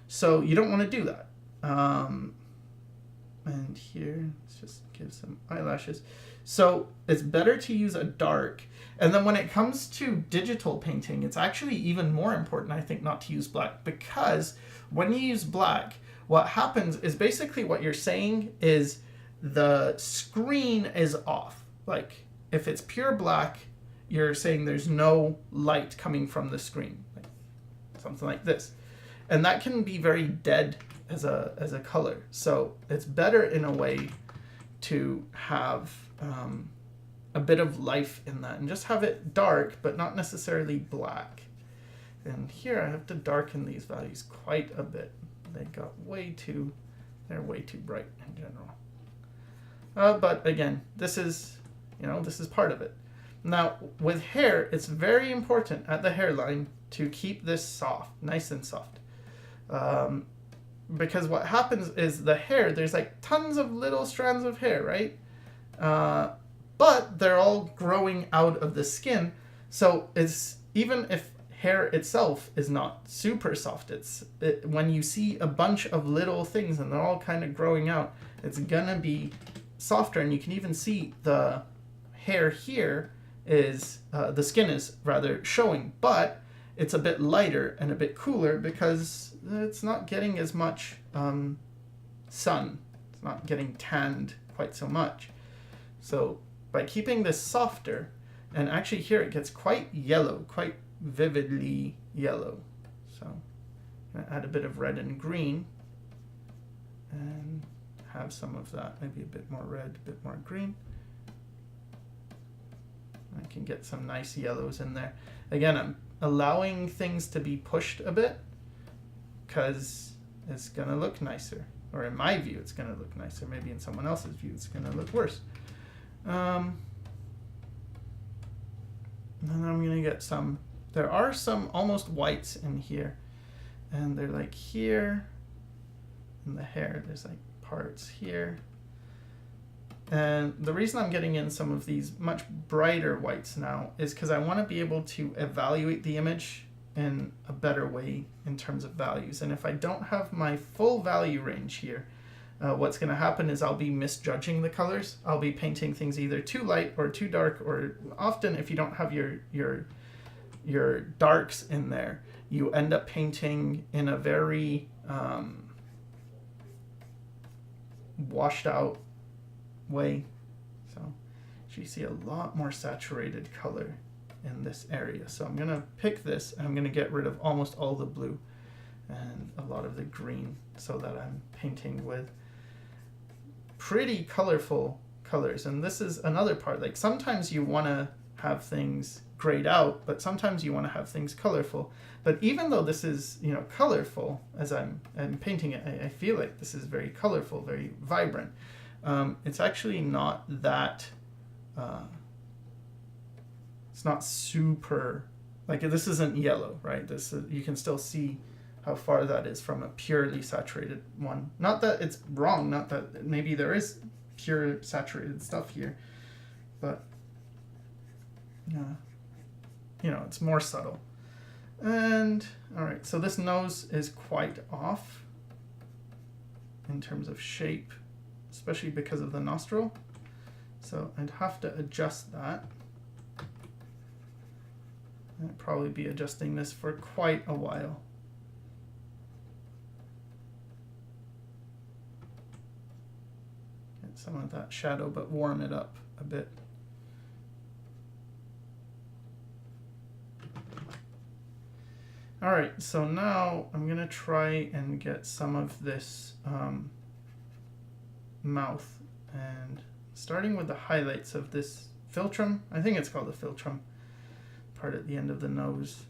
So you don't want to do that. And here, let's just give some eyelashes. So it's better to use a dark. And then when it comes to digital painting, it's actually even more important, I think, not to use black, because when you use black, what happens is basically what you're saying is the screen is off. Like if it's pure black, you're saying there's no light coming from the screen, like something like this. And that can be very dead as a color. So it's better in a way to have a bit of life in that and just have it dark, but not necessarily black. And here I have to darken these values quite a bit. They're way too bright in general. But again, this is, this is part of it. Now, with hair, it's very important at the hairline to keep this soft, nice and soft. Because what happens is the hair, there's like tons of little strands of hair, right? But they're all growing out of the skin. So it's, even if hair itself is not super soft, when you see a bunch of little things and they're all kind of growing out, it's gonna be softer. And you can even see the hair here is, the skin is rather showing, but it's a bit lighter and a bit cooler because it's not getting as much sun. It's not getting tanned quite so much. So by keeping this softer, and actually here it gets quite yellow, quite vividly yellow. So I'm gonna add a bit of red and green and have some of that, maybe a bit more red, a bit more green. I can get some nice yellows in there. Again, I'm allowing things to be pushed a bit because it's going to look nicer. Or in my view, it's going to look nicer. Maybe in someone else's view, it's going to look worse. And then I'm going to get some, there are some almost whites in here. And they're like here in the hair. There's like parts here. And the reason I'm getting in some of these much brighter whites now is because I want to be able to evaluate the image in a better way in terms of values. And if I don't have my full value range here, what's going to happen is I'll be misjudging the colors. I'll be painting things either too light or too dark, or often if you don't have your darks in there, you end up painting in a very washed out way. So you see a lot more saturated color in this area. So I'm going to pick this and I'm going to get rid of almost all the blue and a lot of the green so that I'm painting with pretty colorful colors. And this is another part, like sometimes you want to have things grayed out, but sometimes you want to have things colorful. But even though this is, colorful, as I'm painting it, I feel like this is very colorful, very vibrant. It's actually not that, it's not super, like this isn't yellow, right? This is, you can still see how far that is from a purely saturated one. Not that it's wrong, not that maybe there is pure saturated stuff here, but it's more subtle. And all right, so this nose is quite off in terms of shape, especially because of the nostril. So I'd have to adjust that. I'd probably be adjusting this for quite a while. Get some of that shadow, but warm it up a bit. All right, so now I'm gonna try and get some of this mouth, and starting with the highlights of this philtrum, I think it's called the philtrum, part at the end of the nose.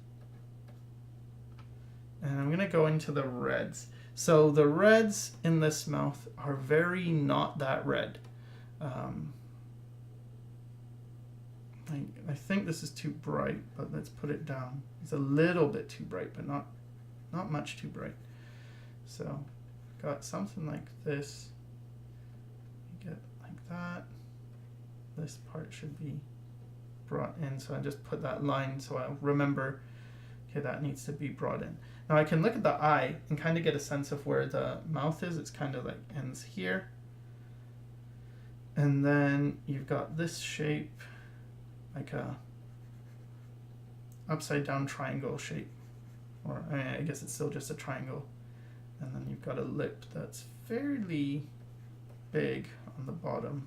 And I'm gonna go into the reds. So the reds in this mouth are very not that red. I think this is too bright, but let's put it down. It's a little bit too bright, but not much too bright. So got something like this. Get like that. This part should be brought in, so I just put that line so I'll remember, okay, that needs to be brought in. Now I can look at the eye and kind of get a sense of where the mouth is. It's kind of like ends here. And then you've got this shape, like a upside down triangle shape, or I guess it's still just a triangle. And then you've got a lip that's fairly big on the bottom.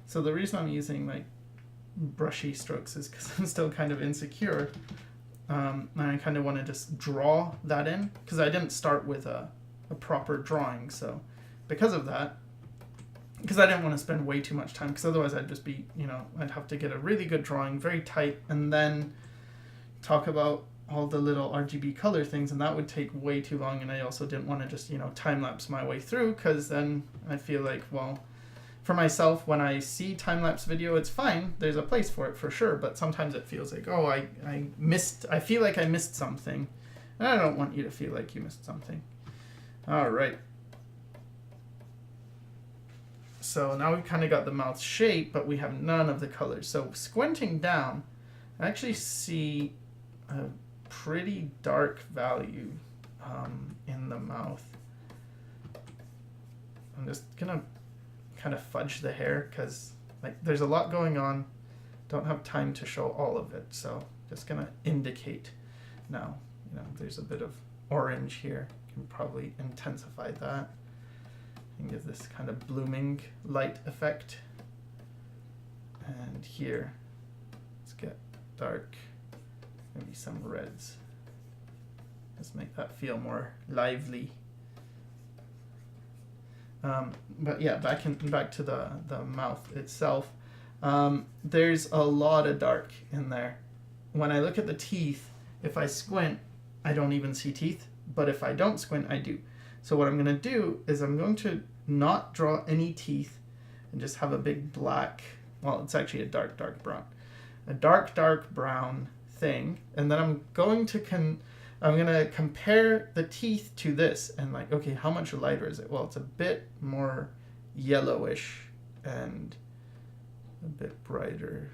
So the reason I'm using like brushy strokes is because I'm still kind of insecure. And I kind of want to just draw that in, because I didn't start with a proper drawing. So because of that, because I didn't want to spend way too much time, because otherwise I'd just be, I'd have to get a really good drawing, very tight, and then talk about all the little RGB color things, and that would take way too long, and I also didn't want to just, you know, time-lapse my way through, because then I feel like, well, for myself, when I see time-lapse video, it's fine, there's a place for it for sure, but sometimes it feels like, oh, I feel like I missed something, and I don't want you to feel like you missed something. All right. So now we've kind of got the mouth shape, but we have none of the colors. So squinting down, I actually see a pretty dark value in the mouth. I'm just gonna kind of fudge the hair because like there's a lot going on. Don't have time to show all of it, so just gonna indicate now. You know, there's a bit of orange here. Can probably intensify that and give this kind of blooming light effect. And here, let's get dark, maybe some reds. Let's make that feel more lively. But yeah, back to the mouth itself. There's a lot of dark in there. When I look at the teeth, if I squint, I don't even see teeth. But if I don't squint, I do. So what I'm going to do is I'm going to not draw any teeth and just have a big black, well, it's actually a dark brown. A dark brown thing. And then I'm going to compare the teeth to this and like, okay, how much lighter is it? Well, it's a bit more yellowish and a bit brighter.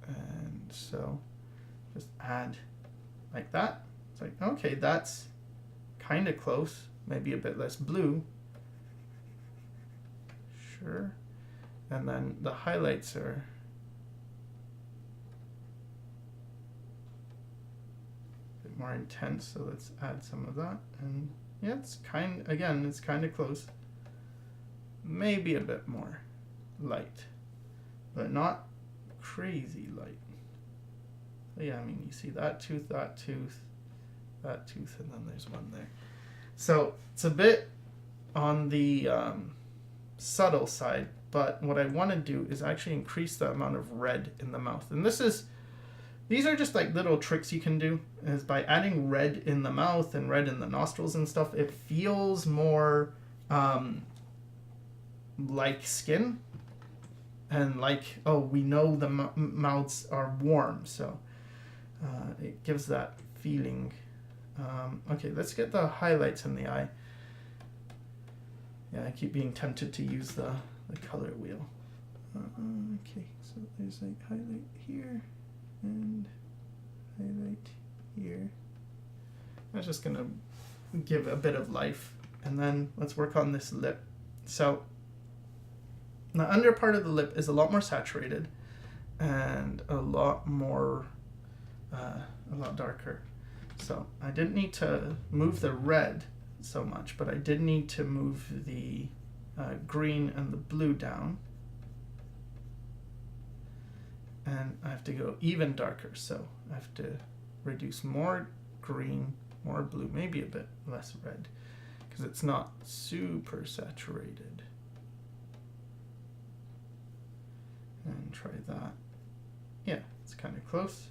And so just add like that. It's like, okay, that's kind of close, maybe a bit less blue. Sure. And then the highlights are a bit more intense, so let's add some of that. And yeah, it's kind of close. Maybe a bit more light, but not crazy light. So yeah, I mean, you see that tooth, that tooth, and then there's one there. So it's a bit on the subtle side, but what I want to do is actually increase the amount of red in the mouth. And these are just like little tricks you can do, is by adding red in the mouth and red in the nostrils and stuff, it feels more like skin, and like, oh, we know the mouths are warm, so it gives that feeling. Okay, let's get the highlights in the eye. Yeah, I keep being tempted to use the color wheel. Okay, so there's like highlight here and highlight here. I'm just gonna give a bit of life, and then let's work on this lip. So the under part of the lip is a lot more saturated and a lot darker. So I didn't need to move the red so much, but I did need to move the green and the blue down. And I have to go even darker, so I have to reduce more green, more blue, maybe a bit less red, because it's not super saturated. And try that. Yeah, it's kind of close.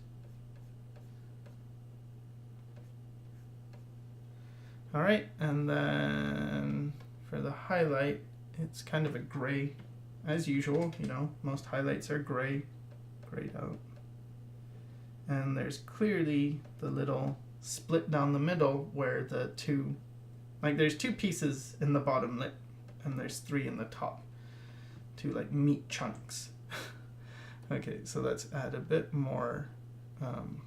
All right, and then for the highlight, it's kind of a gray, as usual, you know, most highlights are gray, grayed out. And there's clearly the little split down the middle where the two, like there's two pieces in the bottom lip, and there's three in the top, two like meat chunks. Okay, so let's add a bit more and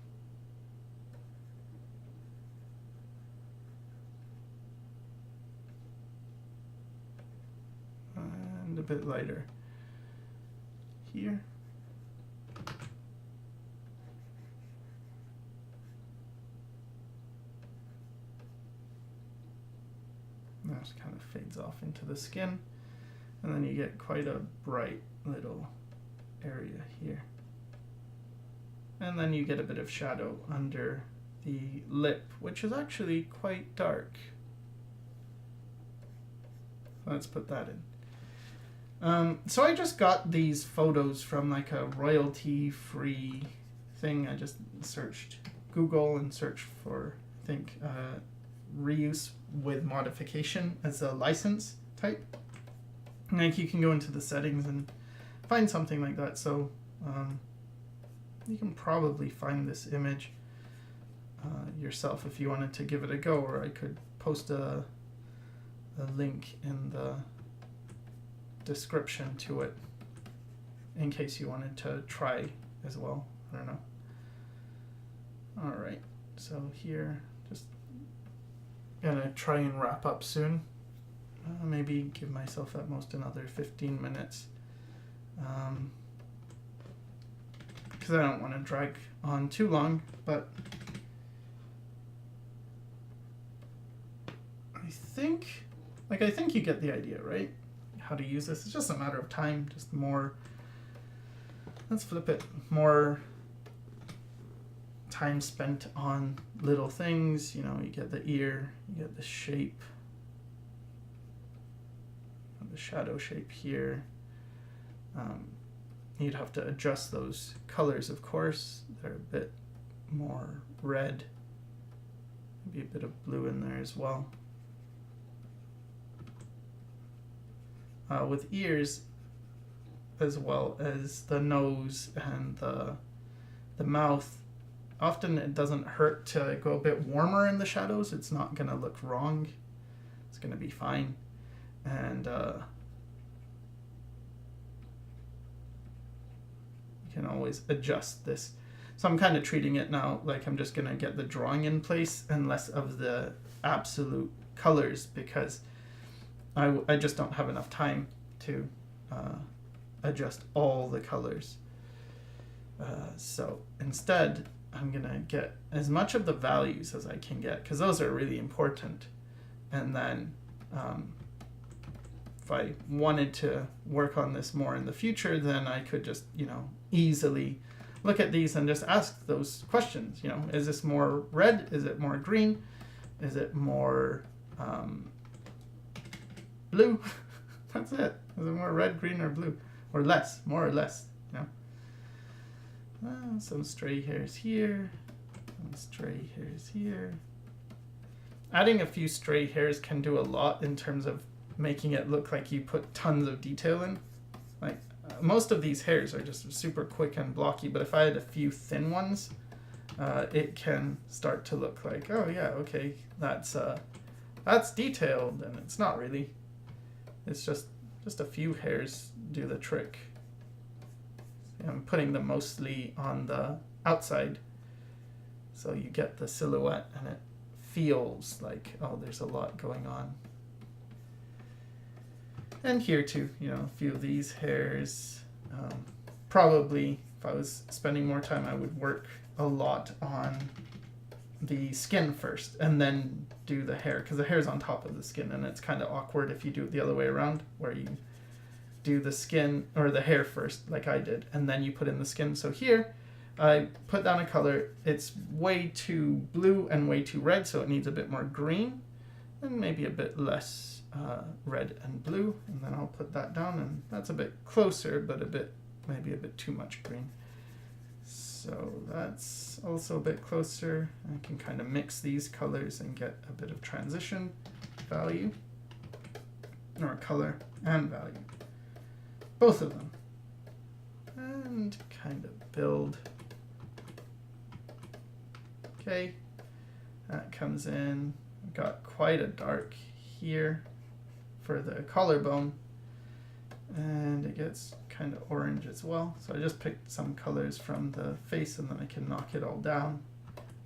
a bit lighter here. That just kind of fades off into the skin, and then you get quite a bright little area here. And then you get a bit of shadow under the lip, which is actually quite dark. Let's put that in. So I just got these photos from like a royalty-free thing. I just searched Google and search for, I think, reuse with modification as a license type. Like you can go into the settings and find something like that. So you can probably find this image yourself if you wanted to give it a go, or I could post a link in the description to it in case you wanted to try as well. I don't know. All right, so here, just gonna try and wrap up soon. Maybe give myself at most another 15 minutes, because I don't want to drag on too long, but I think you get the idea, right? How to use this. It's just a matter of time, just more, let's flip it, more time spent on little things. You know, you get the ear, you get the shape, the shadow shape here. You'd have to adjust those colors, of course. They're a bit more red, maybe a bit of blue in there as well. With ears, as well as the nose and the mouth, often it doesn't hurt to go a bit warmer in the shadows. It's not going to look wrong. It's going to be fine. And you can always adjust this. So I'm kind of treating it now like I'm just going to get the drawing in place and less of the absolute colors, because I just don't have enough time to adjust all the colors. So instead, I'm going to get as much of the values as I can get, because those are really important. And then if I wanted to work on this more in the future, then I could just, you know, easily look at these and just ask those questions. You know, is this more red? Is it more green? Is it more blue? That's it. Is it more red, green, or blue? Or less, more or less, you know. Some stray hairs here, some stray hairs here. Adding a few stray hairs can do a lot in terms of making it look like you put tons of detail in. Like most of these hairs are just super quick and blocky, but if I had a few thin ones, it can start to look like, oh yeah, okay, that's detailed, and it's not really. It's just a few hairs do the trick. I'm putting them mostly on the outside, so you get the silhouette and it feels like, oh, there's a lot going on. And here too, you know, a few of these hairs. Probably, if I was spending more time, I would work a lot on the skin first and then do the hair, because the hair is on top of the skin, and it's kind of awkward if you do it the other way around, where you do the skin or the hair first, like I did, and then you put in the skin. So here, I put down a color. It's way too blue and way too red, so it needs a bit more green, and maybe a bit less red and blue. And then I'll put that down, and that's a bit closer, but maybe a bit too much green. So that's also a bit closer. I can kind of mix these colors and get a bit of transition value, or color and value. Both of them. And kind of build. Okay, that comes in. I've got quite a dark here for the collarbone, and it gets kind of orange as well. So I just picked some colors from the face, and then I can knock it all down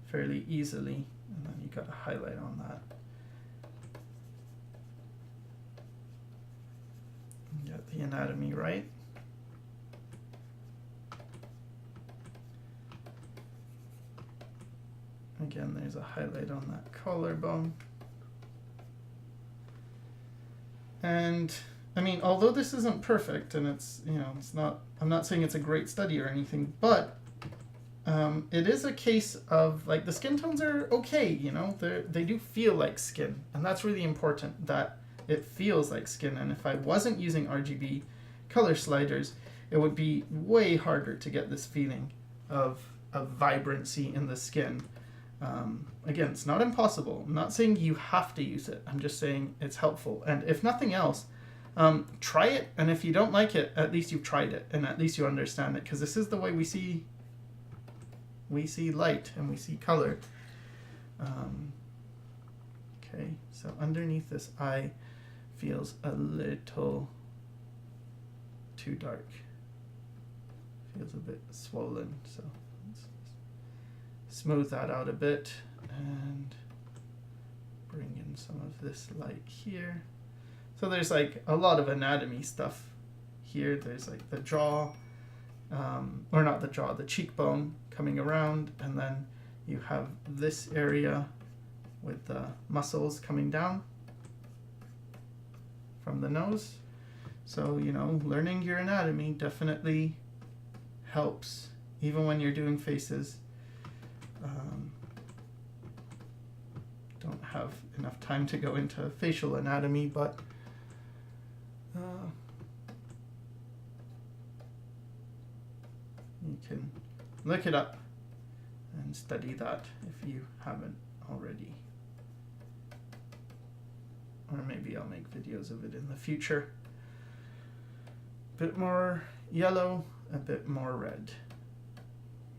fairly easily, and then you got a highlight on that. Get the anatomy right. Again, there's a highlight on that collarbone. And I mean, although this isn't perfect, and it's, you know, it's not, I'm not saying it's a great study or anything, but it is a case of, like, the skin tones are okay, you know, they do feel like skin, and that's really important, that it feels like skin. And if I wasn't using RGB color sliders, it would be way harder to get this feeling of a vibrancy in the skin. Again, it's not impossible. I'm not saying you have to use it. I'm just saying it's helpful. And if nothing else, try it. And if you don't like it, at least you've tried it, and at least you understand it, because this is the way we see light and we see color. Okay, so underneath this eye feels a little too dark. Feels a bit swollen, so let's smooth that out a bit and bring in some of this light here. So there's like a lot of anatomy stuff here. There's like the jaw, or not the jaw, the cheekbone coming around, and then you have this area with the muscles coming down from the nose. So, you know, learning your anatomy definitely helps, even when you're doing faces. Don't have enough time to go into facial anatomy, but you can look it up and study that if you haven't already. Or maybe I'll make videos of it in the future. A bit more yellow, a bit more red.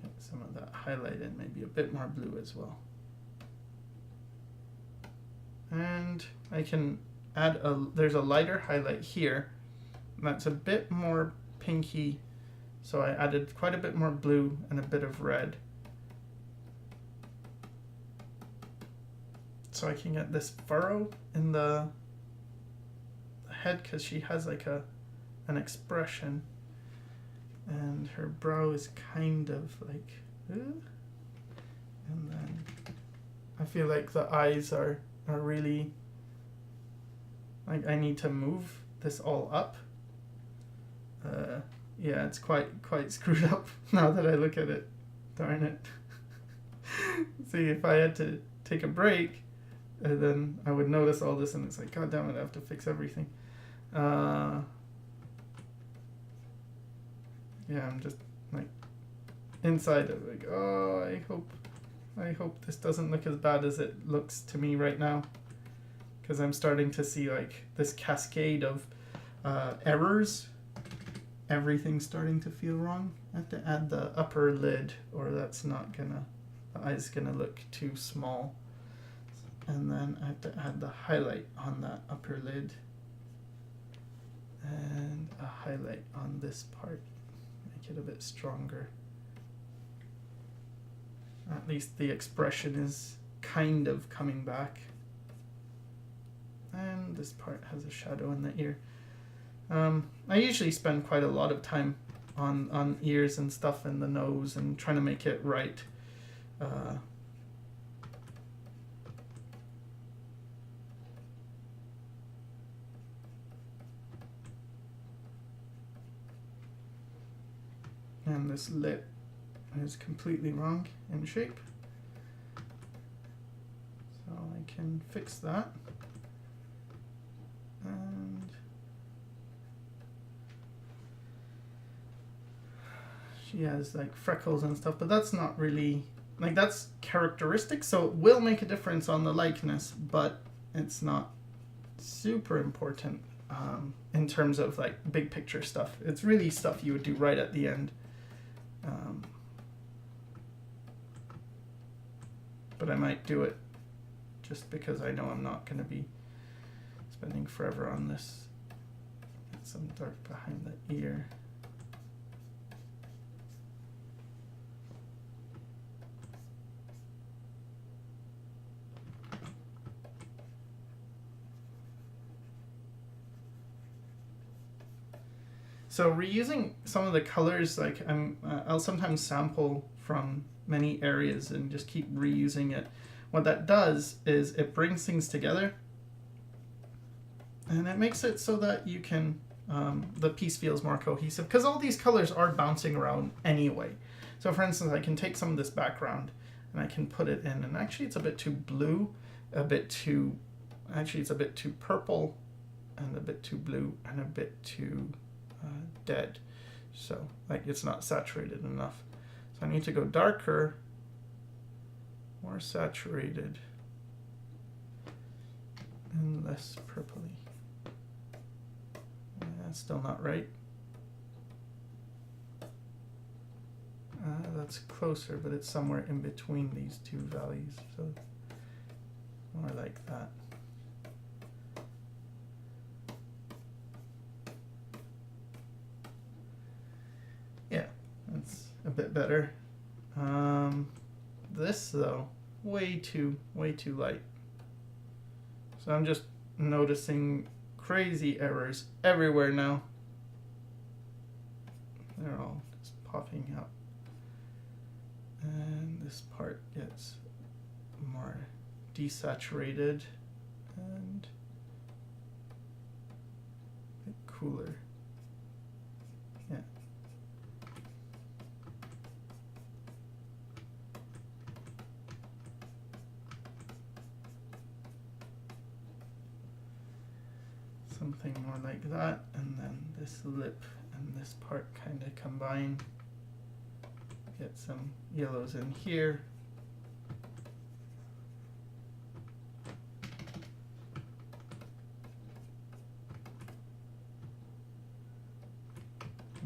Get some of that highlighted, maybe a bit more blue as well. And I can add there's a lighter highlight here that's a bit more pinky, so I added quite a bit more blue and a bit of red, so I can get this furrow in the head, because she has like an expression, and her brow is kind of like, and then I feel like the eyes are really, like, I need to move this all up. Yeah, it's quite screwed up now that I look at it. Darn it. See, if I had to take a break, then I would notice all this, and it's like, God damn it, I have to fix everything. Yeah, I'm just like inside of like, oh, I hope this doesn't look as bad as it looks to me right now, because I'm starting to see like this cascade of errors. Everything's starting to feel wrong. I have to add the upper lid, or that's not gonna, the eye's gonna look too small. And then I have to add the highlight on that upper lid, and a highlight on this part, make it a bit stronger. At least the expression is kind of coming back. And this part has a shadow in the ear. I usually spend quite a lot of time on ears and stuff, and the nose, and trying to make it right. And this lip is completely wrong in shape, so I can fix that. And she has like freckles and stuff, but that's not really, like, that's characteristic, so it will make a difference on the likeness, but it's not super important in terms of like big picture stuff. It's really stuff you would do right at the end. But I might do it just because I know I'm not going to be spending forever on this. Get some dark behind the ear. So reusing some of the colors, like I'll sometimes sample from many areas and just keep reusing it. What that does is it brings things together, and it makes it so that you can, the piece feels more cohesive, because all these colors are bouncing around anyway. So for instance, I can take some of this background and I can put it in, and actually it's a bit too blue, actually it's a bit too purple, and a bit too blue, and a bit too dead. So like it's not saturated enough. So I need to go darker, more saturated, and less purpley. Yeah, that's still not right. That's closer, but it's somewhere in between these two values, so more like that. Yeah, that's a bit better. This though, way too light. So I'm just noticing crazy errors everywhere now. They're all just popping up. And this part gets more desaturated and a bit cooler. Yeah. Something more like that, and then this lip and this part kind of combine. Get some yellows in here.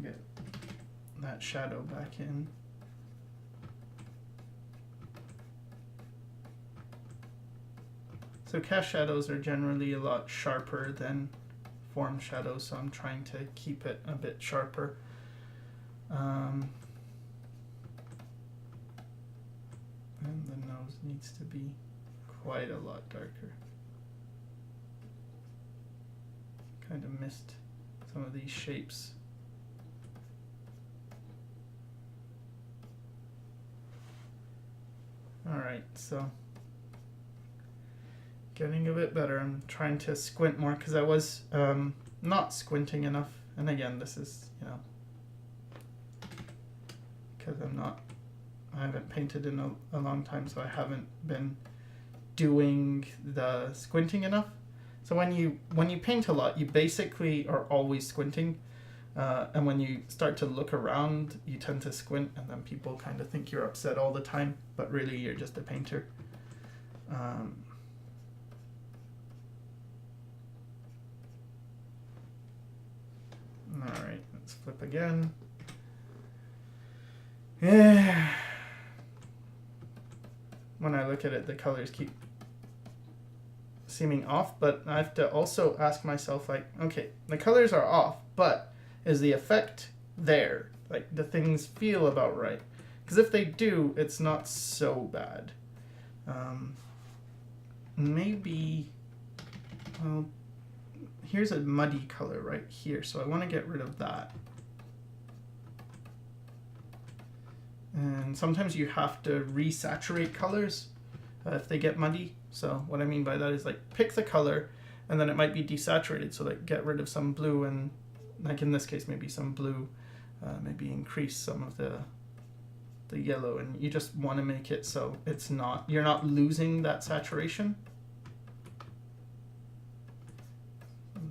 Get that shadow back in. So cast shadows are generally a lot sharper than form shadows, so I'm trying to keep it a bit sharper. And the nose needs to be quite a lot darker. Kind of missed some of these shapes. Alright, so getting a bit better. I'm trying to squint more because I was not squinting enough. And again, this is, you know, because I haven't painted in a long time, so I haven't been doing the squinting enough. So when you paint a lot, you basically are always squinting, and when you start to look around, you tend to squint, and then people kind of think you're upset all the time, but really you're just a painter. All right, let's flip again. Yeah. When I look at it, the colors keep seeming off, but I have to also ask myself, like, okay, the colors are off, but is the effect there? Like, do things feel about right? Because if they do, it's not so bad. Maybe, well, here's a muddy color right here, so I want to get rid of that. And sometimes you have to resaturate colors if they get muddy. So what I mean by that is, like, pick the color and then it might be desaturated, so like get rid of some blue, and like in this case maybe some blue, maybe increase some of the yellow, and you just want to make it so it's not, you're not losing that saturation.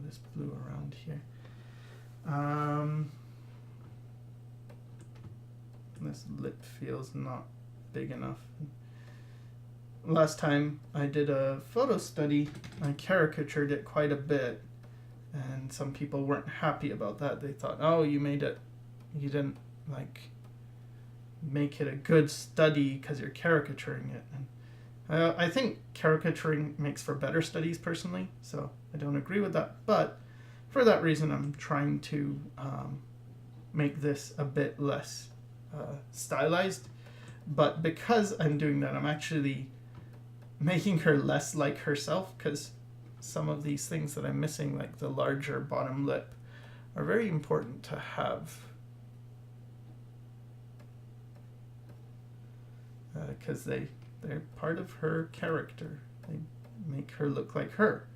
This blue around here. This lip feels not big enough. Last time I did a photo study, I caricatured it quite a bit, and some people weren't happy about that. They thought, oh, you didn't like make it a good study because you're caricaturing it. And I think caricaturing makes for better studies personally, so I don't agree with that. But for that reason, I'm trying to make this a bit less stylized. But because I'm doing that, I'm actually making her less like herself, because some of these things that I'm missing, like the larger bottom lip, are very important to have. Because they're part of her character. They make her look like her.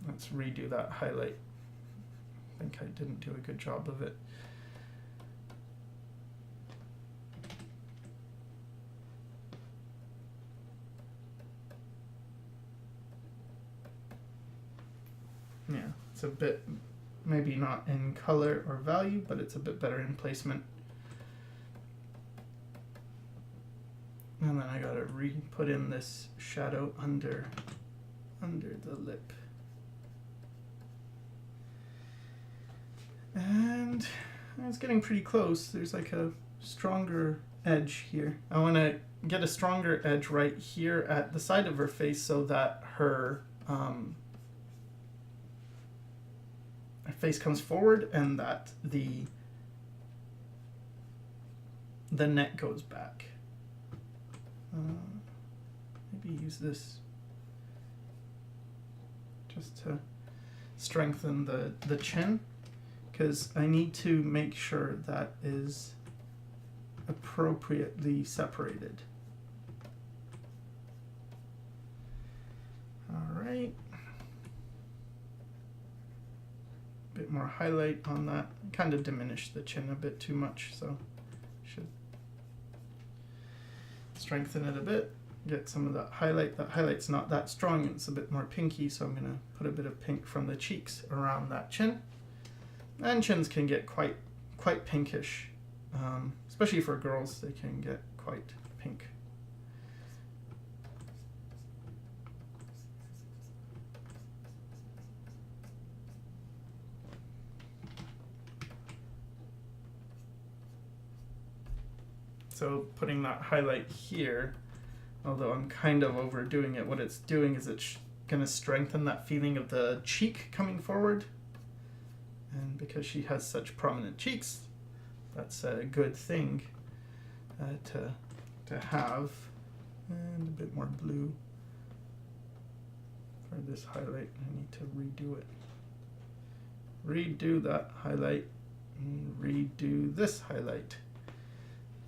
Let's redo that highlight. I think I didn't do a good job of it. Yeah, It's a bit, maybe not in color or value, but it's a bit better in placement. And then I gotta put in this shadow under the lip. And it's getting pretty close. There's like a stronger edge here. I want to get a stronger edge right here at the side of her face so that her face comes forward and that the neck goes back. Maybe use this just to strengthen the chin, because I need to make sure that is appropriately separated. All right. A bit more highlight on that. Kind of diminished the chin a bit too much, so should strengthen it a bit. Get some of that highlight. That highlight's not that strong, it's a bit more pinky, so I'm going to put a bit of pink from the cheeks around that chin. And chins can get quite pinkish, especially for girls. They can get quite pink. So putting that highlight here, although I'm kind of overdoing it, what it's doing is it's going to strengthen that feeling of the cheek coming forward. And because she has such prominent cheeks, that's a good thing to have. And a bit more blue for this highlight. I need to redo it. Redo that highlight and redo this highlight.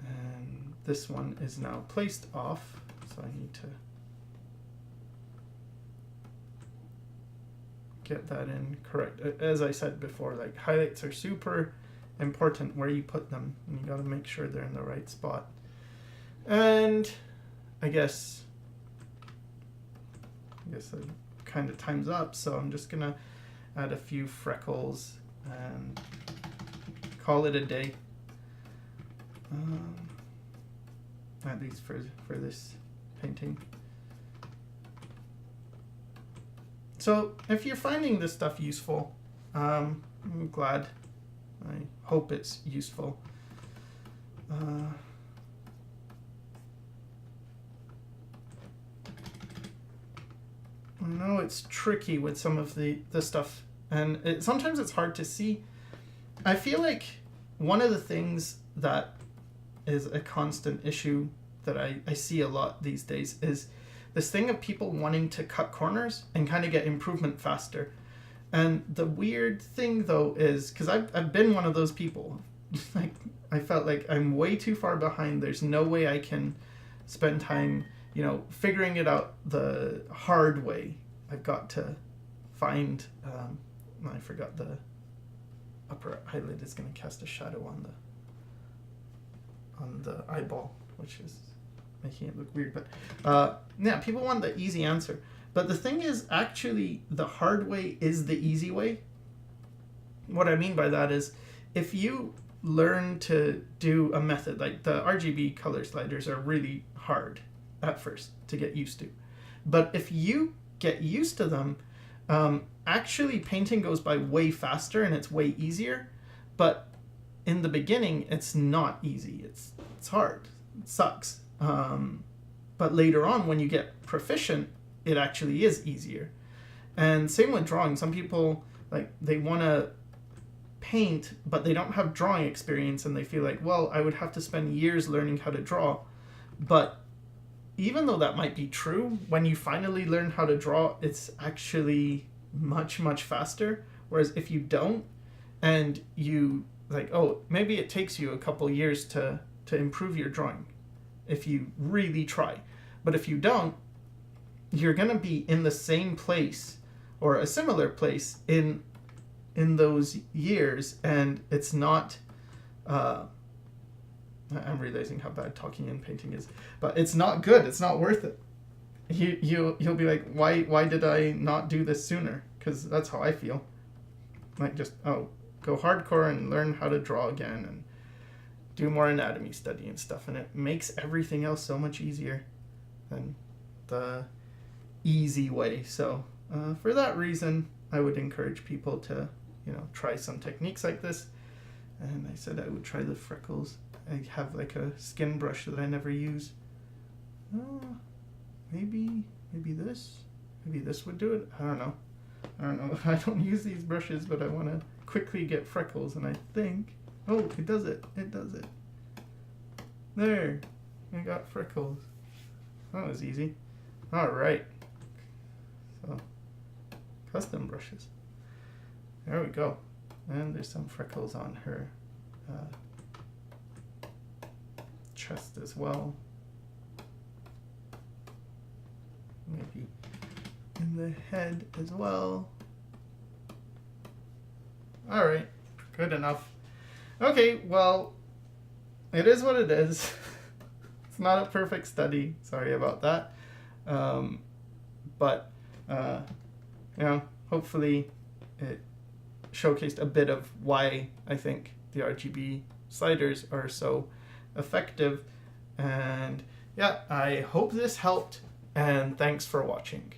And this one is now placed off, so I need to get that in correct. As I said before, like, highlights are super important where you put them, and you got to make sure they're in the right spot. And I guess kind of time's up, so I'm just gonna add a few freckles and call it a day. At least for this painting. So if you're finding this stuff useful, I'm glad. I hope it's useful. I know it's tricky with some of the stuff, and sometimes it's hard to see. I feel like one of the things that is a constant issue that I see a lot these days is this thing of people wanting to cut corners and kind of get improvement faster. And the weird thing though is, because I've been one of those people, like, I felt like I'm way too far behind. There's no way I can spend time, figuring it out the hard way. I've got to find, I forgot the upper eyelid is going to cast a shadow on the eyeball, which is making it look weird. But yeah, people want the easy answer. But the thing is, actually, the hard way is the easy way. What I mean by that is, if you learn to do a method, like the RGB color sliders are really hard at first to get used to. But if you get used to them, actually painting goes by way faster and it's way easier. But in the beginning, it's not easy. It's hard. It sucks. But later on, when you get proficient, it actually is easier. And same with drawing. Some people, like, they want to paint, but they don't have drawing experience, and they feel like, well, I would have to spend years learning how to draw. But even though that might be true, when you finally learn how to draw, it's actually much, much faster. Whereas if you don't, and you, like, oh, maybe it takes you a couple years to improve your drawing if you really try. But if you don't, you're going to be in the same place or a similar place in those years, and it's not, I'm realizing how bad talking and painting is, but it's not good. It's not worth it. You'll be like, why did I not do this sooner? Because that's how I feel. might just, go hardcore and learn how to draw again and do more anatomy study and stuff. And it makes everything else so much easier than the easy way. So for that reason, I would encourage people to, try some techniques like this. And I said I would try the freckles. I have like a skin brush that I never use. Maybe this. Maybe this would do it. I don't know. I don't use these brushes, but I want to quickly get freckles, and I think, it does it. It does it. There, I got freckles. That was easy. All right. So, custom brushes. There we go. And there's some freckles on her chest as well. Maybe in the head as well. All right, good enough. Okay, well, it is what it is. It's not a perfect study. Sorry about that. But hopefully it showcased a bit of why I think the RGB sliders are so effective. And yeah, I hope this helped, and thanks for watching.